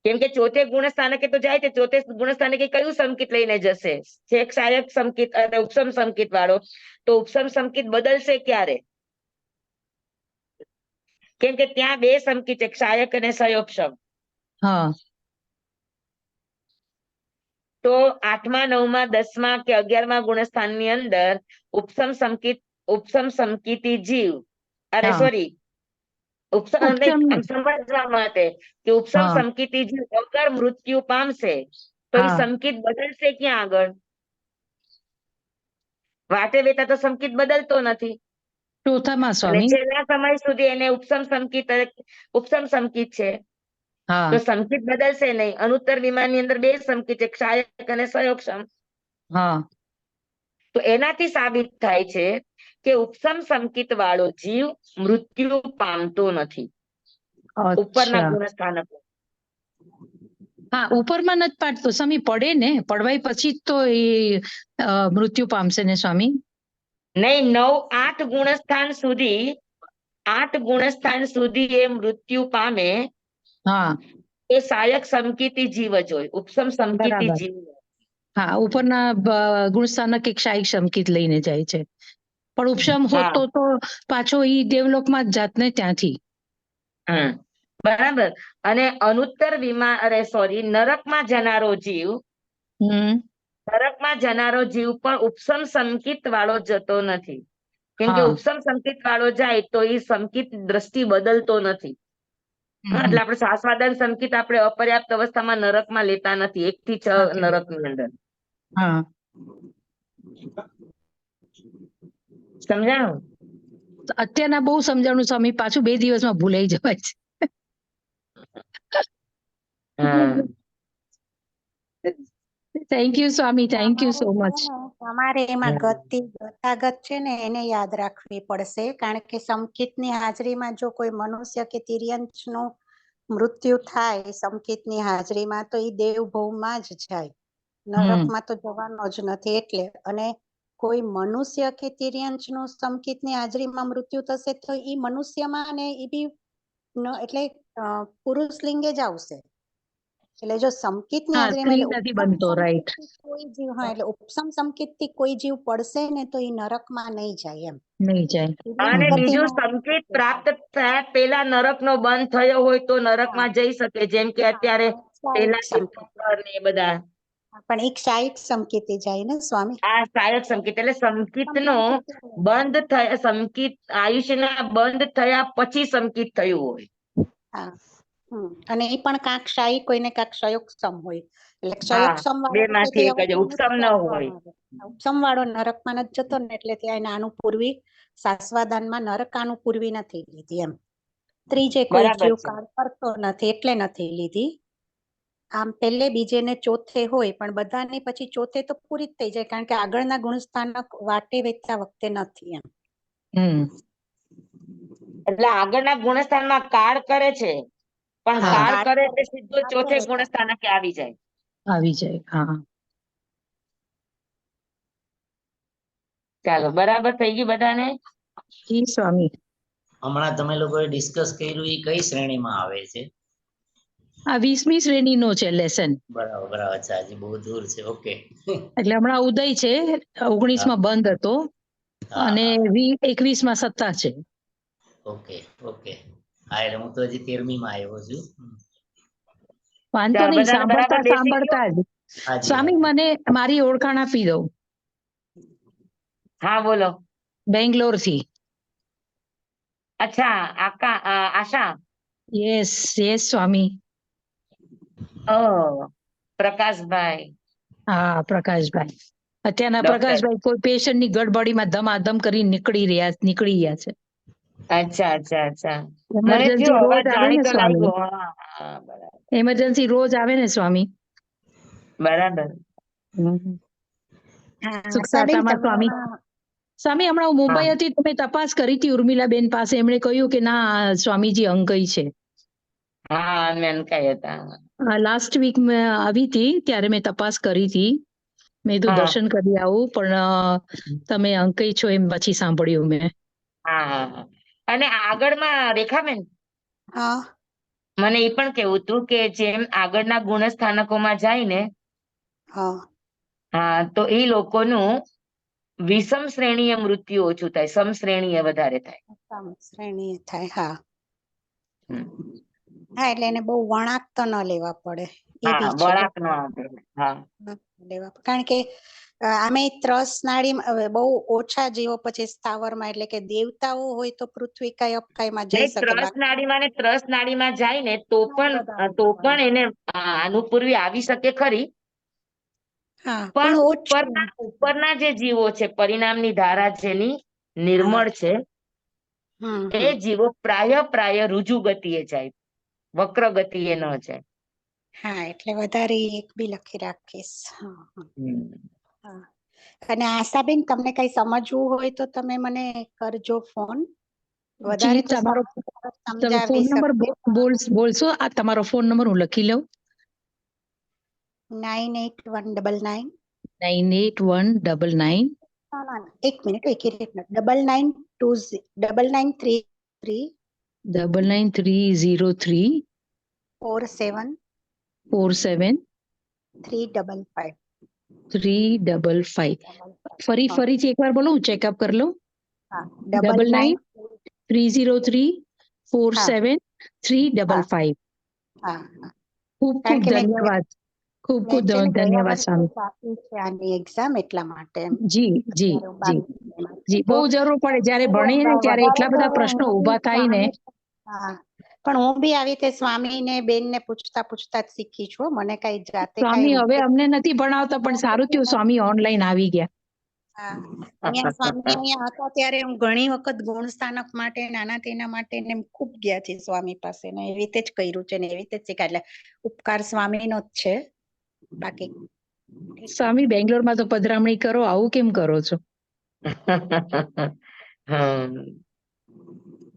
કેમ કે ચોથે ગુણસ્થાનકે તો જાય છે, ચોથે ગુણસ્થાનકે કયું સંકિત લઈને જશે? છેક સહાયક સંકિત અને ઉપસમ સંકિત વાળો, તો ઉપસમ સંકિત બદલશે ક્યારે? કેમ કે ત્યાં 2 સંકિત છે, સહાયક અને સયોક્ષમ. હા તો 8મા 9મા 10મા કે 11મા ગુણસ્થાનની અંદર ઉપસમ સંકિતી જીવ, અરે હા. સોરી, ઉપસમ ઉપસમ આમ સમજવા માટે કે ઉપસમ હા સંકિતી જીવ અગર મૃત્યુ પામશે તો એ હા સંકિત બદલશે ક્યાં આગળ? વાટે વેતા તો સંકિત બદલતો નથી ચોથામાં અને સ્વામી. છેલ્લા સમય સુધી એને ઉપસમ સંકિત છે હા તો સંકિત બદલશે નહીં. અનુત્તર વિમાનની અંદર 2 સંકિત છે, સહાયક અને સયોક્ષમ. હા તો એનાથી સાબિત થાય છે કે ઉપસમ સંકિત વાળો જીવ મૃત્યુ પામતો નથી ઉપરના અચ્છા. ગુણસ્થાનકો. હા ઉપરમાં નથી પાડતો સ્વામી, પડે ને પડવાય પછી જ તો એ મૃત્યુ પામશે ને સ્વામી. નહીં, 9 8 ગુણસ્થાન સુધી 8 ગુણસ્થાન સુધી એ મૃત્યુ પામે હા એ સહાયક સમકિતી જીવ જ હોય, ઉપસમ સમકિતી બરાબર. જીવ નહીં. હા ઉપરના ગુણસ્થાનક એક ક્ષાયિક સંકેત લઈને જાય છે, પણ ઉપશમ હા. હોતો તો પાછો ઈ દેવલોકમાં જ જાત ને ત્યાંથી. બરાબર. અને અનુત્તર વિમાન, અરે સોરી, નરકમાં જનારો જીવ, હમ નરકમાં જનારો જીવ પણ ઉપસમ સંકિત વાળો જતો નથી. કેમ કે હા ઉપસમ સંકિત વાળો જાય તો એ સંકિત દ્રષ્ટિ બદલતો નથી. એટલે આપણે શાસ્વાદન સંકિત આપણે અપર્યાપ્ત અવસ્થામાં નરકમાં લેતા નથી, 1 થી 6 નથી. નરકની અંદર. હા સમજાણું? અત્યારના બહુ સમજાણું સ્વામી, પાછું 2 દિવસમાં ભૂલાઈ જવાય છે. હા. Thank you Swami, thank you so much. તમારે એમાં હમ. ગતિ ગતાગત છે ને એને યાદ રાખવી પડશે કારણ કે સમકિતની હાજરીમાં જો કોઈ મનુષ્ય કે તિર્યંચનું મૃત્યુ થાય સમકિતની હાજરીમાં તો એ દેવભવમાં જ જાય, નરકમાં તો જવાનો જ નથી. એટલે અને કોઈ મનુષ્ય કે તિર્યંચનું સમકિતની હાજરીમાં મૃત્યુ થશે તો એ મનુષ્યમાં ને એ બી એટલે પુરુષ લિંગે જ આવશે. એટલે જો સમકિતની હા હાજરીમાં સ્ત્રી એટલે નથી ઉપસમ બનતો, રાઈટ. સમકિતથી કોઈ જીવ, હા એટલે ઉપસમ સમકિતથી કોઈ જીવ પડશે ને તો એ નરકમાં નહીં જાય એમ. નહીં જાય. અને બીજું તિર્યક સંકેત પ્રાપ્ત થયા પેલા નરકનો બંધ થયો હોય તો નરકમાં જઈ શકે, જેમ કે અત્યારે પેલા તીર્થંકર ને એ બધા. પણ એક ક્ષાયિક સમકિતી જાય ને સ્વામી. આ સહાયક સંકેત એટલે સંકિતનો બંધ થયા, સંકિત આયુષ્યના બંધ થયા પછી સંકિત થયું હોય. હા અને એ પણ કાંક ક્ષાયિક હોય ને કાંક ક્ષયોક્ષમ હોય. એટલે હા, ક્ષયોક્ષમ બે વાળો છે તે માંથી એક હવે જ, ઉપસમ ન હોય. ઉપસમ વાળો નરકમાં નથી જતો ને એટલે ત્યાં આનું પૂર્વી શાશ્વતદાનમાં નરક આનું પૂર્વી નથી લીધી એમ. ત્રીજે કોઈ બરાબર જીવ છે. કાળ કરતો નથી એટલે નથી લીધી. આમ પહેલે બીજે ને ચોથે હોય પણ બધાની પછી ચોથે તો પૂરી જ થઈ જાય કારણ કે આગળના ગુણસ્થાનક વાટે વેચતા વખતે નથી એમ. એટલે આગળના ગુણસ્થાનમાં કાળ કરે છે, પણ હા, કાળ કાળ કરે કરે એટલે સીધો વાટે ચોથે વેચતા. ગુણસ્થાનકે આવી જાય. આવી જાય. હા ચાલો, બરાબર થઈ ગયું બધાને? જી સ્વામી. હમણાં તમે લોકોએ ડિસ્કસ કર્યું એ કઈ શ્રેણીમાં આવે છે? આ 20મી શ્રેણીનો છે લેસન. બરાબર બરાબર. અચ્છા, હજી બહુ દૂર છે. ઓકે. એટલે હમણાં ઉદય છે, 19માં બંધ હતો હા, અને હા. 21માં સત્તા છે. Okay okay. હા, એટલે હું તો હજી 13મીમાં આવ્યો છું. વાંધો નહીં, બધાને બરાબર સાંભળતા બેસી ગયું? સાંભળતા જ. હાજી સ્વામી, હાજી. મને મારી ઓળખાણ આપી દઉં. હા બોલો. બેંગ્લોર થી. અચ્છા, આશા. યસ યસ સ્વામી. પ્રકાશભાઈ. હા, પ્રકાશભાઈ. અત્યારના ડોક્ટર. પ્રકાશભાઈ કોઈ પેશન્ટની ગડબડીમાં ધમાધમ કરી નીકળી ગયા છે. અચ્છા અચ્છા અચ્છા. મને એમરજન્સી થયું અવાજ રોજ આવે ને જાણીતો સ્વામી. લાગ્યો. હા હા, બરાબર એમરજન્સી રોજ આવે ને સ્વામી. બરાબર. હા સુખ સાબેન, સાતામાં તમે સ્વામી. સ્વામી, હમણાં હું મુંબઈ હા. હતી, તમે તપાસ કરી હતી ઉર્મિલાબેન પાસે. એમણે કહ્યું કે ના, સ્વામીજી અંકઈ છે. હા, મેનકાઈ હતા. લાસ્ટ વીક મેં આવી હતી, ત્યારે મેં તપાસ કરી હતી. મેં તો હા. દર્શન કરી આવું, પણ તમે અંકઈ છો એમ પછી સાંભળ્યું મેં. હા હા હા. અને આગળમાં રેખાબેન, હા મને એ પણ કેવું હતું કે જેમ આગળના ગુણસ્થાનકોમાં જાય ને, હા હા, તો એ લોકોનું વિષમ શ્રેણીએ મૃત્યુ ઓછું થાય, સમ શ્રેણીએ વધારે થાય. શ્રેણી થાય. હા હમ. હા, એટલે એને બહુ વળાંક તો ન લેવા પડે, એ હા, બી છે. વળાંક ન આપે. હા કારણ કે આમે ત્રસ નાડી બહુ ઓછા જીવો પછી સ્થાવરમાં, એટલે કે દેવતાઓ હોય તો પૃથ્વી કઈ અપકાયમાં જઈ શકે. ત્રસ નાડીમાં ને ત્રસ નાડીમાં જાય ને તો પણ એને અનુપૂર્વી આવી શકે ખરી. હા, પણ ઓછું. ઉપરના જે જીવો છે, પરિણામની ધારા જેની નિર્મળ છે, એ જીવો પ્રાય રુજુ ગતિએ જાય, વક્ર ગતિએ ન જાય. હા, એટલે વધારે એક બી લખી રાખીશ. હા. અને આશાબેન, તમને કઈ સમજવું હોય તો તમે મને કરજો ફોન. વધારે તો તમારો ફોન સમજાવી નંબર શકે. બોલશો? આ તમારો ફોન નંબર હું લખી લઉં. 981999. 981999. એક મિનિટ, 9923 999303 47 47 355. 355. ફરીથી એકવાર બોલો, હું ચેકઅપ કરી લઉં. હા, 9930347355. હા. ખૂબ કારણ ખૂબ કે ધન્યવાદ. ખૂબ મેં છે ને ગયા ધન્યવાદ વર્ષે સ્વામી. જ આપી છે આની એક્ઝામ, એટલા માટે. જી જી જી જી, બહુ જરૂર પડે જ્યારે ભણીએ ને ત્યારે એટલા બધા પ્રશ્નો ઊભા થાય ને. હા, પણ હું બી આવી રીતે સ્વામી ને બેન ને પૂછતા પૂછતા જ શીખી છું. મને કઈ જાતે સ્વામી હવે અમને નથી ભણાવતા, પણ સારું થયું સ્વામી ઓનલાઈન આવી ગયા. હા, અહીંયા સ્વામી અહીંયા હતા ત્યારે હું ઘણી વખત ગુણસ્થાનક માટે નાના તેના માટે ને ખૂબ ગયા છે સ્વામી પાસે, ને એવી રીતે જ કર્યું છે ને એવી રીતે જ શીખાય. એટલે ઉપકાર સ્વામીનો જ છે. બાકી સ્વામી, બેંગ્લોરમાં તો પધરામણી કરો, આવું કેમ કરો છો?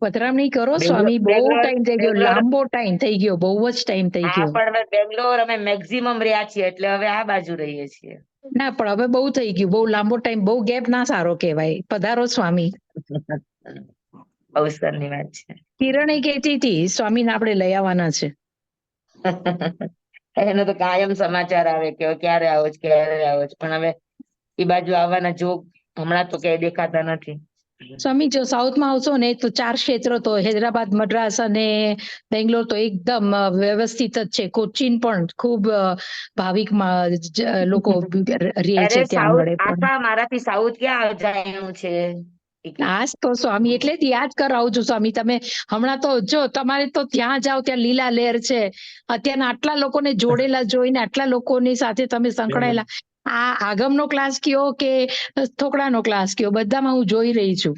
પધરામણી કરો સ્વામી, બહુ ટાઈમ થઈ ગયો, લાંબો ટાઈમ થઈ ગયો, બહુ જ ટાઈમ થઈ હા, ગયો. પણ હવે બેંગ્લોર અમે મેક્સિમમ રહ્યા છીએ, એટલે હવે આ બાજુ રહીએ છીએ. ના, પણ હવે બહુ થઈ ગયું, બહુ લાંબો ટાઈમ, બહુ ગેપ ના સારો કહેવાય. પધારો સ્વામી. અવસરની વાત છે. કિરણ એ કહેતી હતી સ્વામીને આપણે લઈ આવવાના છે. એનો તો કાયમ સમાચાર આવે કે ક્યારે આવો છો, ક્યારે આવો છો, પણ હવે એ બાજુ આવવાના જોગ હમણાં તો ક્યાંય દેખાતા નથી. સ્વામી, જો સાઉથમાં આવશો ને તો 4 ક્ષેત્રો, તો હૈદરાબાદ, મદ્રાસ અને બેંગ્લોર તો એકદમ વ્યવસ્થિત જ છે. કોચીન પણ ખૂબ ભાવિક લોકો રહે છે ત્યાં આગળ પણ. મારાથી સાઉથ ક્યાં જવાનું છે? આજ તો સ્વામી, એટલે જ યાદ કરાવું છું સ્વામી. તમે હમણાં તો જો તમારે તો ત્યાં જાઓ ત્યાં લીલા લહેર છે. અત્યારના આટલા લોકોને જોડેલા જોઈને, આટલા લોકોની સાથે તમે સંકળાયેલા. આ આગમનો ક્લાસ કયો કે થોકડાનો ક્લાસ કયો, બધામાં હું જોઈ રહી છું.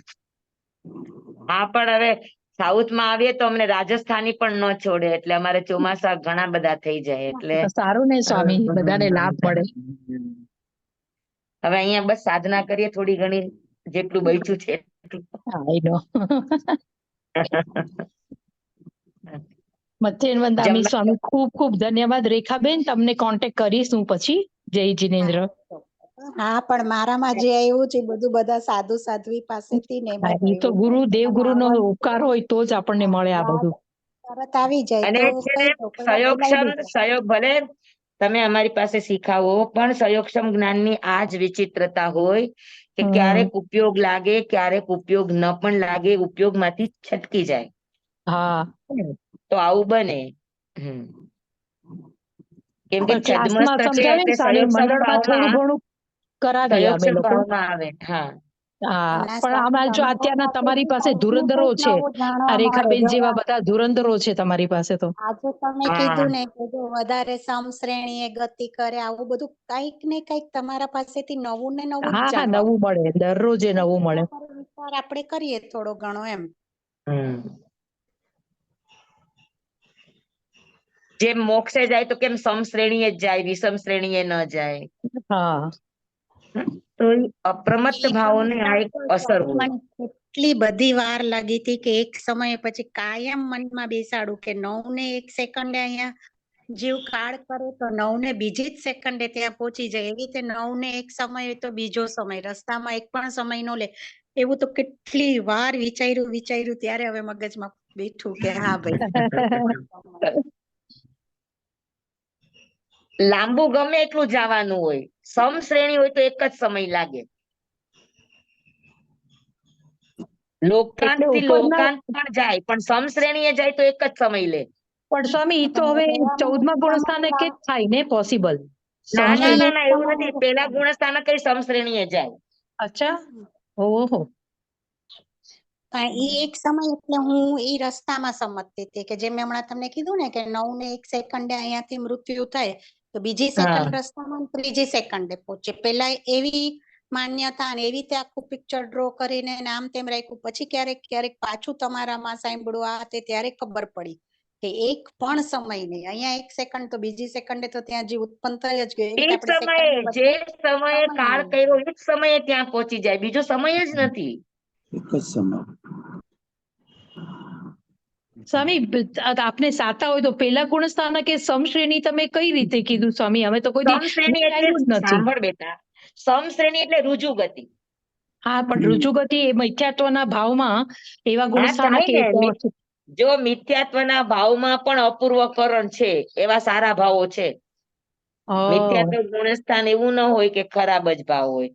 હા, પણ હવે સાઉથમાં આવીએ તો અમને રાજસ્થાની પણ ન છોડે, એટલે અમારે ચોમાસા ઘણા બધા થઈ જાય. એટલે તો સારું ને સ્વામી, બધાને લાભ મળે. હવે અહીંયા બસ સાધના કરીએ થોડી ઘણી, જેટલું બચ્યું છે એટલું. આઈ નો. મથેન વંદામી સ્વામી, ખૂબ ખૂબ ધન્યવાદ. રેખાબેન, તમને કોન્ટેક્ટ કરીશ હું પછી. જય જિનેન્દ્ર. હા, પણ મારામાં જે આવ્યું છે બધું બધા સાધ્વી પાસેથી ને એ તો ગુરુ દેવગુરુનો ઉપકાર હોય તો જ આપણને મળે આ બધું. તરત આવી જાય અને તો છે કહી ને દો, કોઈ વાર બોલાવી સયોક્ષમ દેજો. સયોગ ભલે તમે અમારી પાસે શીખાવો પણ સયોક્ષમ જ્ઞાનની આ જ વિચિત્રતા હોય કે ક્યારેક ઉપયોગ લાગે, ક્યારેક ઉપયોગ ન પણ લાગે, ઉપયોગમાંથી છટકી જાય. હા તો આવું બને. કેમ કે ક્લાસમાં છદ્મસ્ત છે સમજાવે ને એટલે સ્વામી, સયોક્ષમ મંડળમાં થોડું ભાવમાં ઘણું કરાવીએ અમે સયોક્ષમ લોકો. ભાવમાં આવે. હા હા, ના, પણ સ્વામી, આમાં જો તમારા અત્યારના તમારી પાસે પાસેથી ધુરંધરો કંઈક છે, નવું જાણવા આ મળે. રેખાબેન જો જેવા બધા ધુરંધરો છે તમારી પાસે તો. આજે તમે હા કીધું ને કે જો વધારે સમ શ્રેણીએ ગતિ કરે, આવું બધું કંઈક ને કંઈક તમારા પાસેથી નવું ને નવું જ હા હા, જાણવા નવું મળે, દરરોજ એ નવું મળે. એના પર વિચાર આપણે કરીએ થોડો ઘણો એમ. હમ. જેમ મોક્ષે જાય તો કેમ સમ શ્રેણીએ જ જાય, વિષમ શ્રેણીએ ન જાય. હા તો ઈ અપ્રમત્ત એક ભાવોને આ અનુભવ એક તો અસર સ્વામી, હોય. મને કેટલી બધી વાર લાગી હતી કે એક સમયે પછી કાયમ મનમાં બેસાડું કે 9 ને 1 સેકન્ડે અહીંયા જીવ કાળ કરે તો 9 ને બીજી જ સેકન્ડે ત્યાં પહોંચી જાય. એવી રીતે 9 ને 1 સમય તો બીજો સમય, રસ્તામાં એક પણ સમય નો લે. એવું તો કેટલી વાર વિચાર્યું ત્યારે હવે મગજમાં બેઠું કે હા ભાઈ. લાંબુ ગમે એટલું જવાનું હોય, સમ શ્રેણી હોય તો એક જ સમય લાગે. લોકાંત એટલે થી ઉપરના, લોકાંત પણ જાય પણ સમ શ્રેણીએ જાય તો એક જ સમય લે. પણ સ્વામી ઈ તો હવે 14મા ગુણસ્થાને કે થાય ને પોસિબલ. ના ના ના એક ના, એવું નથી. સમય પેલા ગુણસ્થાનક કઈ સમ શ્રેણીએ જાય. અચ્છા, ઓહો. પણ ઈ એક સમય એટલે હું ઈ રસ્તામાં સમજતી હતી કે જેમ મેં હમણાં તમને કીધું ને કે 9 ને 1 સેકન્ડે અહીંયાથી મૃત્યુ થાય તો બીજી હા સેકન્ડ રસ્તામાં ને ત્રીજી સેકન્ડે પહોંચે. પેલા એવી માન્યતા અને એવી રીતે આખું પિક્ચર ડ્રો કરીને ને આમ તેમ રાખ્યું. પછી ક્યારેક પાછું તમારામાં સાંભળ્યું આ તે ત્યારે ખબર પડી કે એક પણ સમય નહીં, અહીંયા 1 સેકન્ડ તો બીજી સેકન્ડે તો ત્યાં જે ઉત્પન્ન થઈ જ ગયો. એવી એ રીતે જ આપણે સમયે, સેકન્ડ જે વચ્ચે સમયે સમય કાળ નહીં. કર્યો એ જ સમયે ત્યાં પહોંચી જાય, બીજો સમય જ નથી. એક જ સમય. સ્વામી આપને સાતા હોય તો પેલા ગુણસ્થાનક કે સમ શ્રેણી તમે કઈ રીતે કીધું સ્વામી? અમે તો કોઈ દી સમ શ્રેણી એટલે વિચાર્યું જ નથી. સાંભળ બેટા, સમ શ્રેણી એટલે રુજુ ગતિ. હા, પણ રુજુગતિ એ મિથ્યાત્વના ભાવમાં એવા હા ગુણસ્થાનક થાય એ ને, પહોંચે. જો મિથ્યાત્વના ભાવમાં પણ અપૂર્વકરણ છે, એવા સારા ભાવો છે. મિથ્યાત્વ ગુણસ્થાન એવું ન હોય કે ખરાબ જ ભાવ હોય.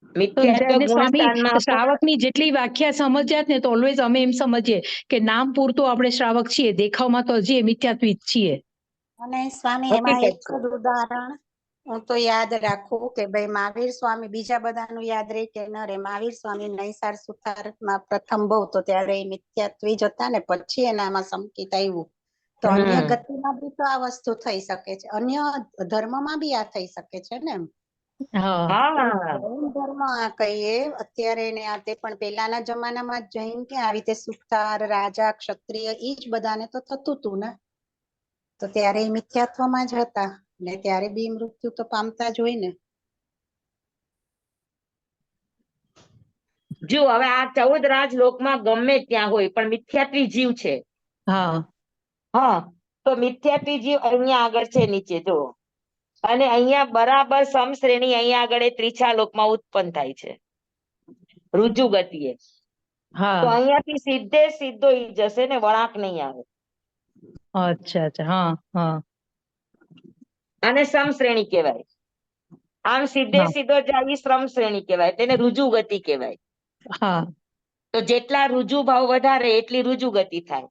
તો મિથ્યાત્વ જેને સ્વામી ગુણસ્થાનમાં પણ શ્રાવકની જેટલી વ્યાખ્યા સમજ્યા ને તો ઓલવેઝ અમે એમ સમજીએ કે નામ પૂરતું આપણે શ્રાવક છીએ, દેખાવમાં તો હજી મિથ્યાત્વી જ છીએ. અને સ્વામી એમાં એક હકીકત છે. જ ઉદાહરણ હું તો યાદ રાખું કે ભાઈ મહાવીર સ્વામી, બીજા બધાનું યાદ રહે કે ન રે, મહાવીર સ્વામી નૈસાર સુતારમાં પ્રથમ બહુ તો ત્યારે એ મિથ્યાત્વી જ હતા ને પછી એનામાં સંકેત આવ્યું. તો અન્ય હમ ગતિમાં બી તો આ વસ્તુ થઈ શકે છે, અન્ય ધર્મમાં બી આ થઈ શકે છે ને. હા હા જૈન ધર્મ આ કહીએ અત્યારે ને આ તે, પણ પેલાના જમાનામાં જૈન કે આવી રીતે સુતાર, રાજા, ક્ષત્રિય ઈ જ બધાને તો થતું હતું ને. તો ત્યારે એ મિથ્યાત્વમાં જ હતા ને ત્યારે બી મૃત્યુ તો પામતા જ હોય ને. જો હવે આ 14 રાજલોકમાં ગમે ત્યાં હોય પણ મિથ્યાત્વી જીવ છે. હા હા, તો મિથ્યાત્વી જીવ અહીંયા આગળ છે નીચે જો, અને અહીંયા બરાબર સમ શ્રેણી અહીંયા આગળ એ ત્રીછા લોકમાં ઉત્પન્ન થાય છે રુજુ ગતિએ. હા, તો અહીંયાથી સીધે સીધો ઈ જશે ને, વળાંક નહીં આવે. અચ્છા અચ્છા, હા હા આને સમ શ્રેણી કહેવાય. આમ સીધે હા સીધો જાય ઈ શ્રમ શ્રેણી કહેવાય, તેને રુજુ ગતિ કહેવાય. હા તો જેટલા રુજુ ભાવ વધારે એટલી રુજુ ગતિ થાય,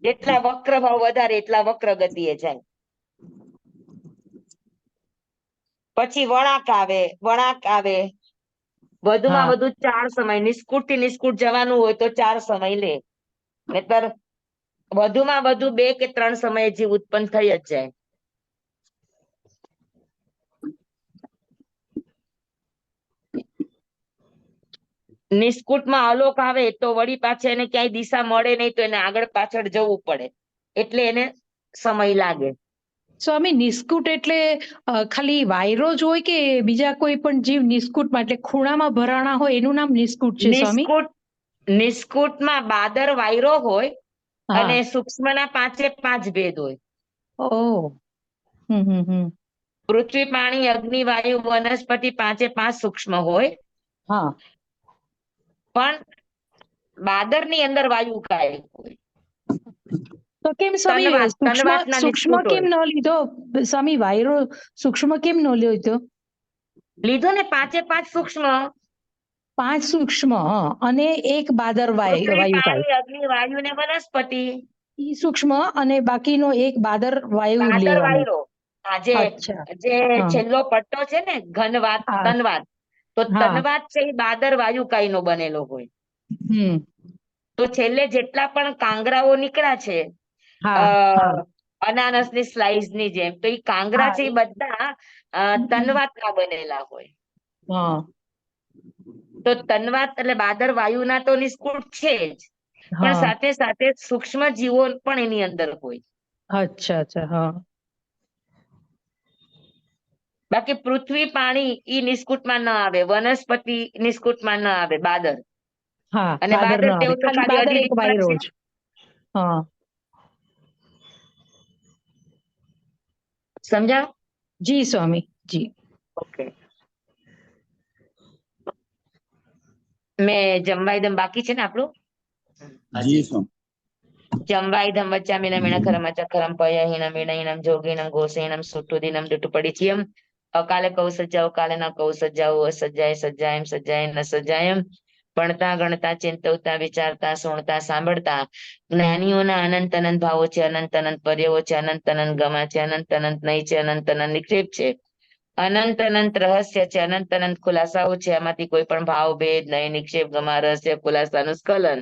જેટલા વક્ર ભાવ વધારે એટલા વક્ર ગતિએ જાય. પછી વળાંક આવે, વધુમાં હા વધુ 4 સમય. નિષ્કુટ થી નિષ્કુટ જવાનું હોય તો 4 સમય લે, નહીતર વધુમાં વધુ 2 કે 3 સમયે જીવ ઉત્પન્ન થઈ જ જાય. નિષ્કુટમાં અલોક આવે તો વળી પાછા એને ક્યાંય દિશા મળે નહીં, તો એને આગળ પાછળ જવું પડે, એટલે એને સમય લાગે. સ્વામી નિસ્કુટ એટલે ખાલી વાયરો જ હોય કે બીજા કોઈ પણ જીવ નિસ્કુટમાં, એટલે ખૂણામાં ભરાણા હોય એનું નામ નિસ્કુટ છે સ્વામી? નિષ્કુટમાં બાદર વાયરો હોય હા, અને સૂક્ષ્મના 5 ભેદ હોય. ઓહ, હમ. પૃથ્વી, પાણી, અગ્નિ, વાયુ, વનસ્પતિ 5 સૂક્ષ્મ હોય. હા પણ બાદરની અંદર વાયુ કાય હોય. તો કેમ સ્વામી તનવાતના સૂક્ષ્મ નિષ્કુટ કેમ ન લીધો સ્વામી? વાયરો સૂક્ષ્મ કેમ ન લીધો? લીધો ને 5 સૂક્ષ્મ, 5 સૂક્ષ્મ અને 1 બાદર પૃથ્વી, વાયુકાય. પાણી, અગ્નિ, વાયુ ને વનસ્પતિ. ઈ સૂક્ષ્મ અને બાકીનો 1 બાદર વાયુ બાદર લેવાનો. વાયરો. જે અચ્છા. હા. છેલ્લો પટ્ટો છે ને ઘનવાત, હા. તનવાત, તો હા. તનવાત છે એ બાદર વાયુકાય નો બનેલો હોય. હમ. તો છેલ્લે જેટલા પણ કાંગરાઓ નીકળ્યા છે હા. હા. અનાનસ ની સ્લાઇસ ની જેમ, તો એ કાંગરા હા, છે એ બધા તનવાત ના બનેલા હોય. હા. તો તનવાત એટલે બાદર વાયુના તો નિષ્કુટ છે જ, પણ હા. સાથે સાથે સૂક્ષ્મ જીવો પણ એની અંદર હોય. અચ્છા. અચ્છા. હા. બાકી પૃથ્વી, પાણી ઈ નિષ્કુટમાં ન આવે, વનસ્પતિ નિષ્કુટમાં ન આવે, બાદર. હા. અને બાદર બાદર ન આવે, તેવું તો ખાલી ખાલી બાદર 1 અડીડીમાં વાયરો છે. જ. હા. સમજાવ? જી સ્વામી, જી. ઓકે. મેં જમવાયદમ બાકી છે ને આપણું? જી સ્વામી. જમવાયદમ વચ્ચામીનમ ઈણખરમ અચખરમ પયહીનમ ઈણહીનમ જોગીનમ ઘોષીનમ સુટુદીનમ દુટુપડિચિયમ અકાલે કૌ સજ્જાઓ કાલે ન કૌ સજ્જાઓ અસજ્જાય સજ્જાયમ સજ્જાય ન સજ્જાયમ ભણતા ગણતા ચિંતવતા વિચારતા સુણતા સાંભળતા જ્ઞાનીઓના અનંત અનંત ભાવો છે, અનંત અનંત પર્યવો છે, અનંત અનંત ગમા છે, અનંત અનંત નહીં છે, અનંત અનંત નિક્ષેપ છે, અનંત અનંત રહસ્ય છે, અનંત અનંત ખુલાસાઓ છે. આમાંથી કોઈ પણ ભાવ ભેદ નહીં, નિક્ષેપ, ગમા, રહસ્ય, ખુલાસાનું સ્ખલન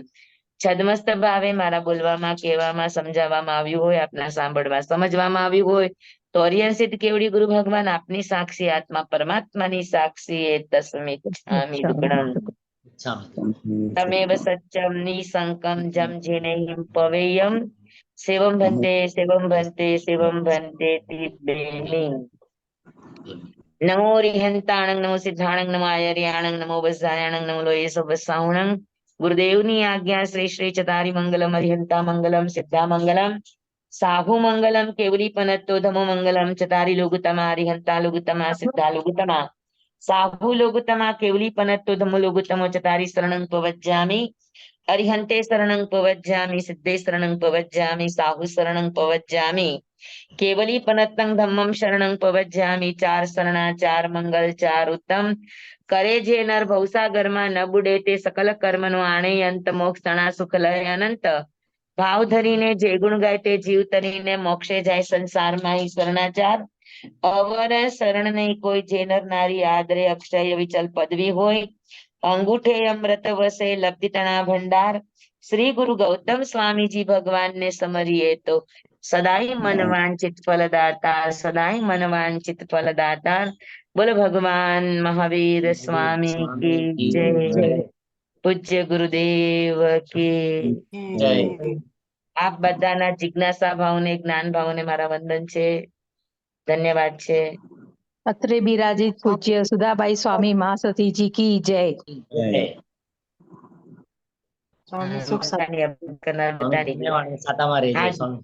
છદમસ્ત ભાવે મારા બોલવામાં, કહેવામાં, સમજાવવામાં આવ્યું હોય, આપના સાંભળવા, સમજવામાં આવ્યું હોય તો અરિયન સિદ્ધ કેવડી ગુરુ ભગવાન આપની સાક્ષી, આત્મા પરમાત્માની સાક્ષી એ તસ્મિ છામિ દુક્કડમ તમેવ સત્યમ નિસંકમ જમ જેનેહિમ પવેયમ સેવમ ભંતે સેવમ ભંતે તિબ્બેમિ. નમો રિહંતાણંગ નમો સિદ્ધાણંગ નમો આયર્યાણંગ નમો વજ્રાયણંગ નમો લોય સવસાહુણંગ. ગુરુદેવની આજ્ઞા શ્રી શ્રી ચતારી મંગલમ અરિહંતા મંગલમ સિદ્ધા મંગલમ સાહુ મંગલમ કેવલી પનત્તો ધમો મંગલમ ચતારી લોગુતમા અરિહંતા લોગુતમા સિદ્ધા લોગુતમા સાહુ લોગુતમા કેવલી પનત્તો ધમો લોગુતમો ચતારી શરણં પવજ્જામિ અરિહંતે શરણં પવજ્જામિ સિદ્ધે શરણં પવજ્જામિ સાહુ શરણં પવજ્જામિ કેવલી પનત્તં ધમ્મં શરણં પવજ્જામિ. 4 શરણા 4 મંગલ 4 ઉત્તમ કરે જે નર ભવસાગરમાં ન બુડે તે સકલ કર્મનો આણે અંત મોક્ષ તણા સુખ લહે અનંત ભાવ ધરીને જે ગુણ ગાય તે જીવ તરીને મોક્ષે જાય સંસારમાં ઈશ્વરના 4 અવર શરણ નહીં કોઈ જે નર નારી આદરે અક્ષય વિચલ પદવી હોય અંગૂઠે અમૃત વસે લબ્ધિ તણા ભંડાર શ્રી ગુરુ ગૌતમ સ્વામીજી ભગવાનને સમરીએ તો સદાય મન વાંચિત ફલદાતા, સદાય મન વાંચિત ફલદાતા. બોલો ભગવાન મહાવીર સ્વામી કી જય. પૂજ્ય ગુરુદેવ કી જય. આપ બધાના જિજ્ઞાસા ભાવને, જ્ઞાન ભાવને મારા વંદન છે. ધન્યવાદ છે. અત્રે બિરાજિત પૂજ્ય સુધાબાઈ સ્વામી મા સતીજી કી જય. સ્વામી સુખ શાંતિ. કરનાર બધાની જય. સાતામાં રહેજો હાજી સ્વામી.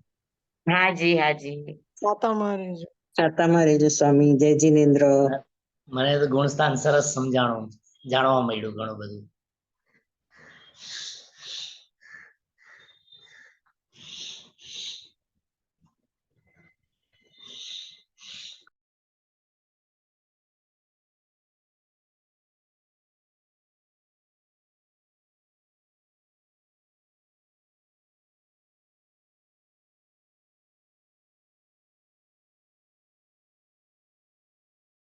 હાજી. સાતામાં રહેજો સ્વામી. જય જીનેન્દ્ર. મને તો ગુણસ્થાન સરસ સમજાણું, જાણવા મળ્યું ઘણું બધું.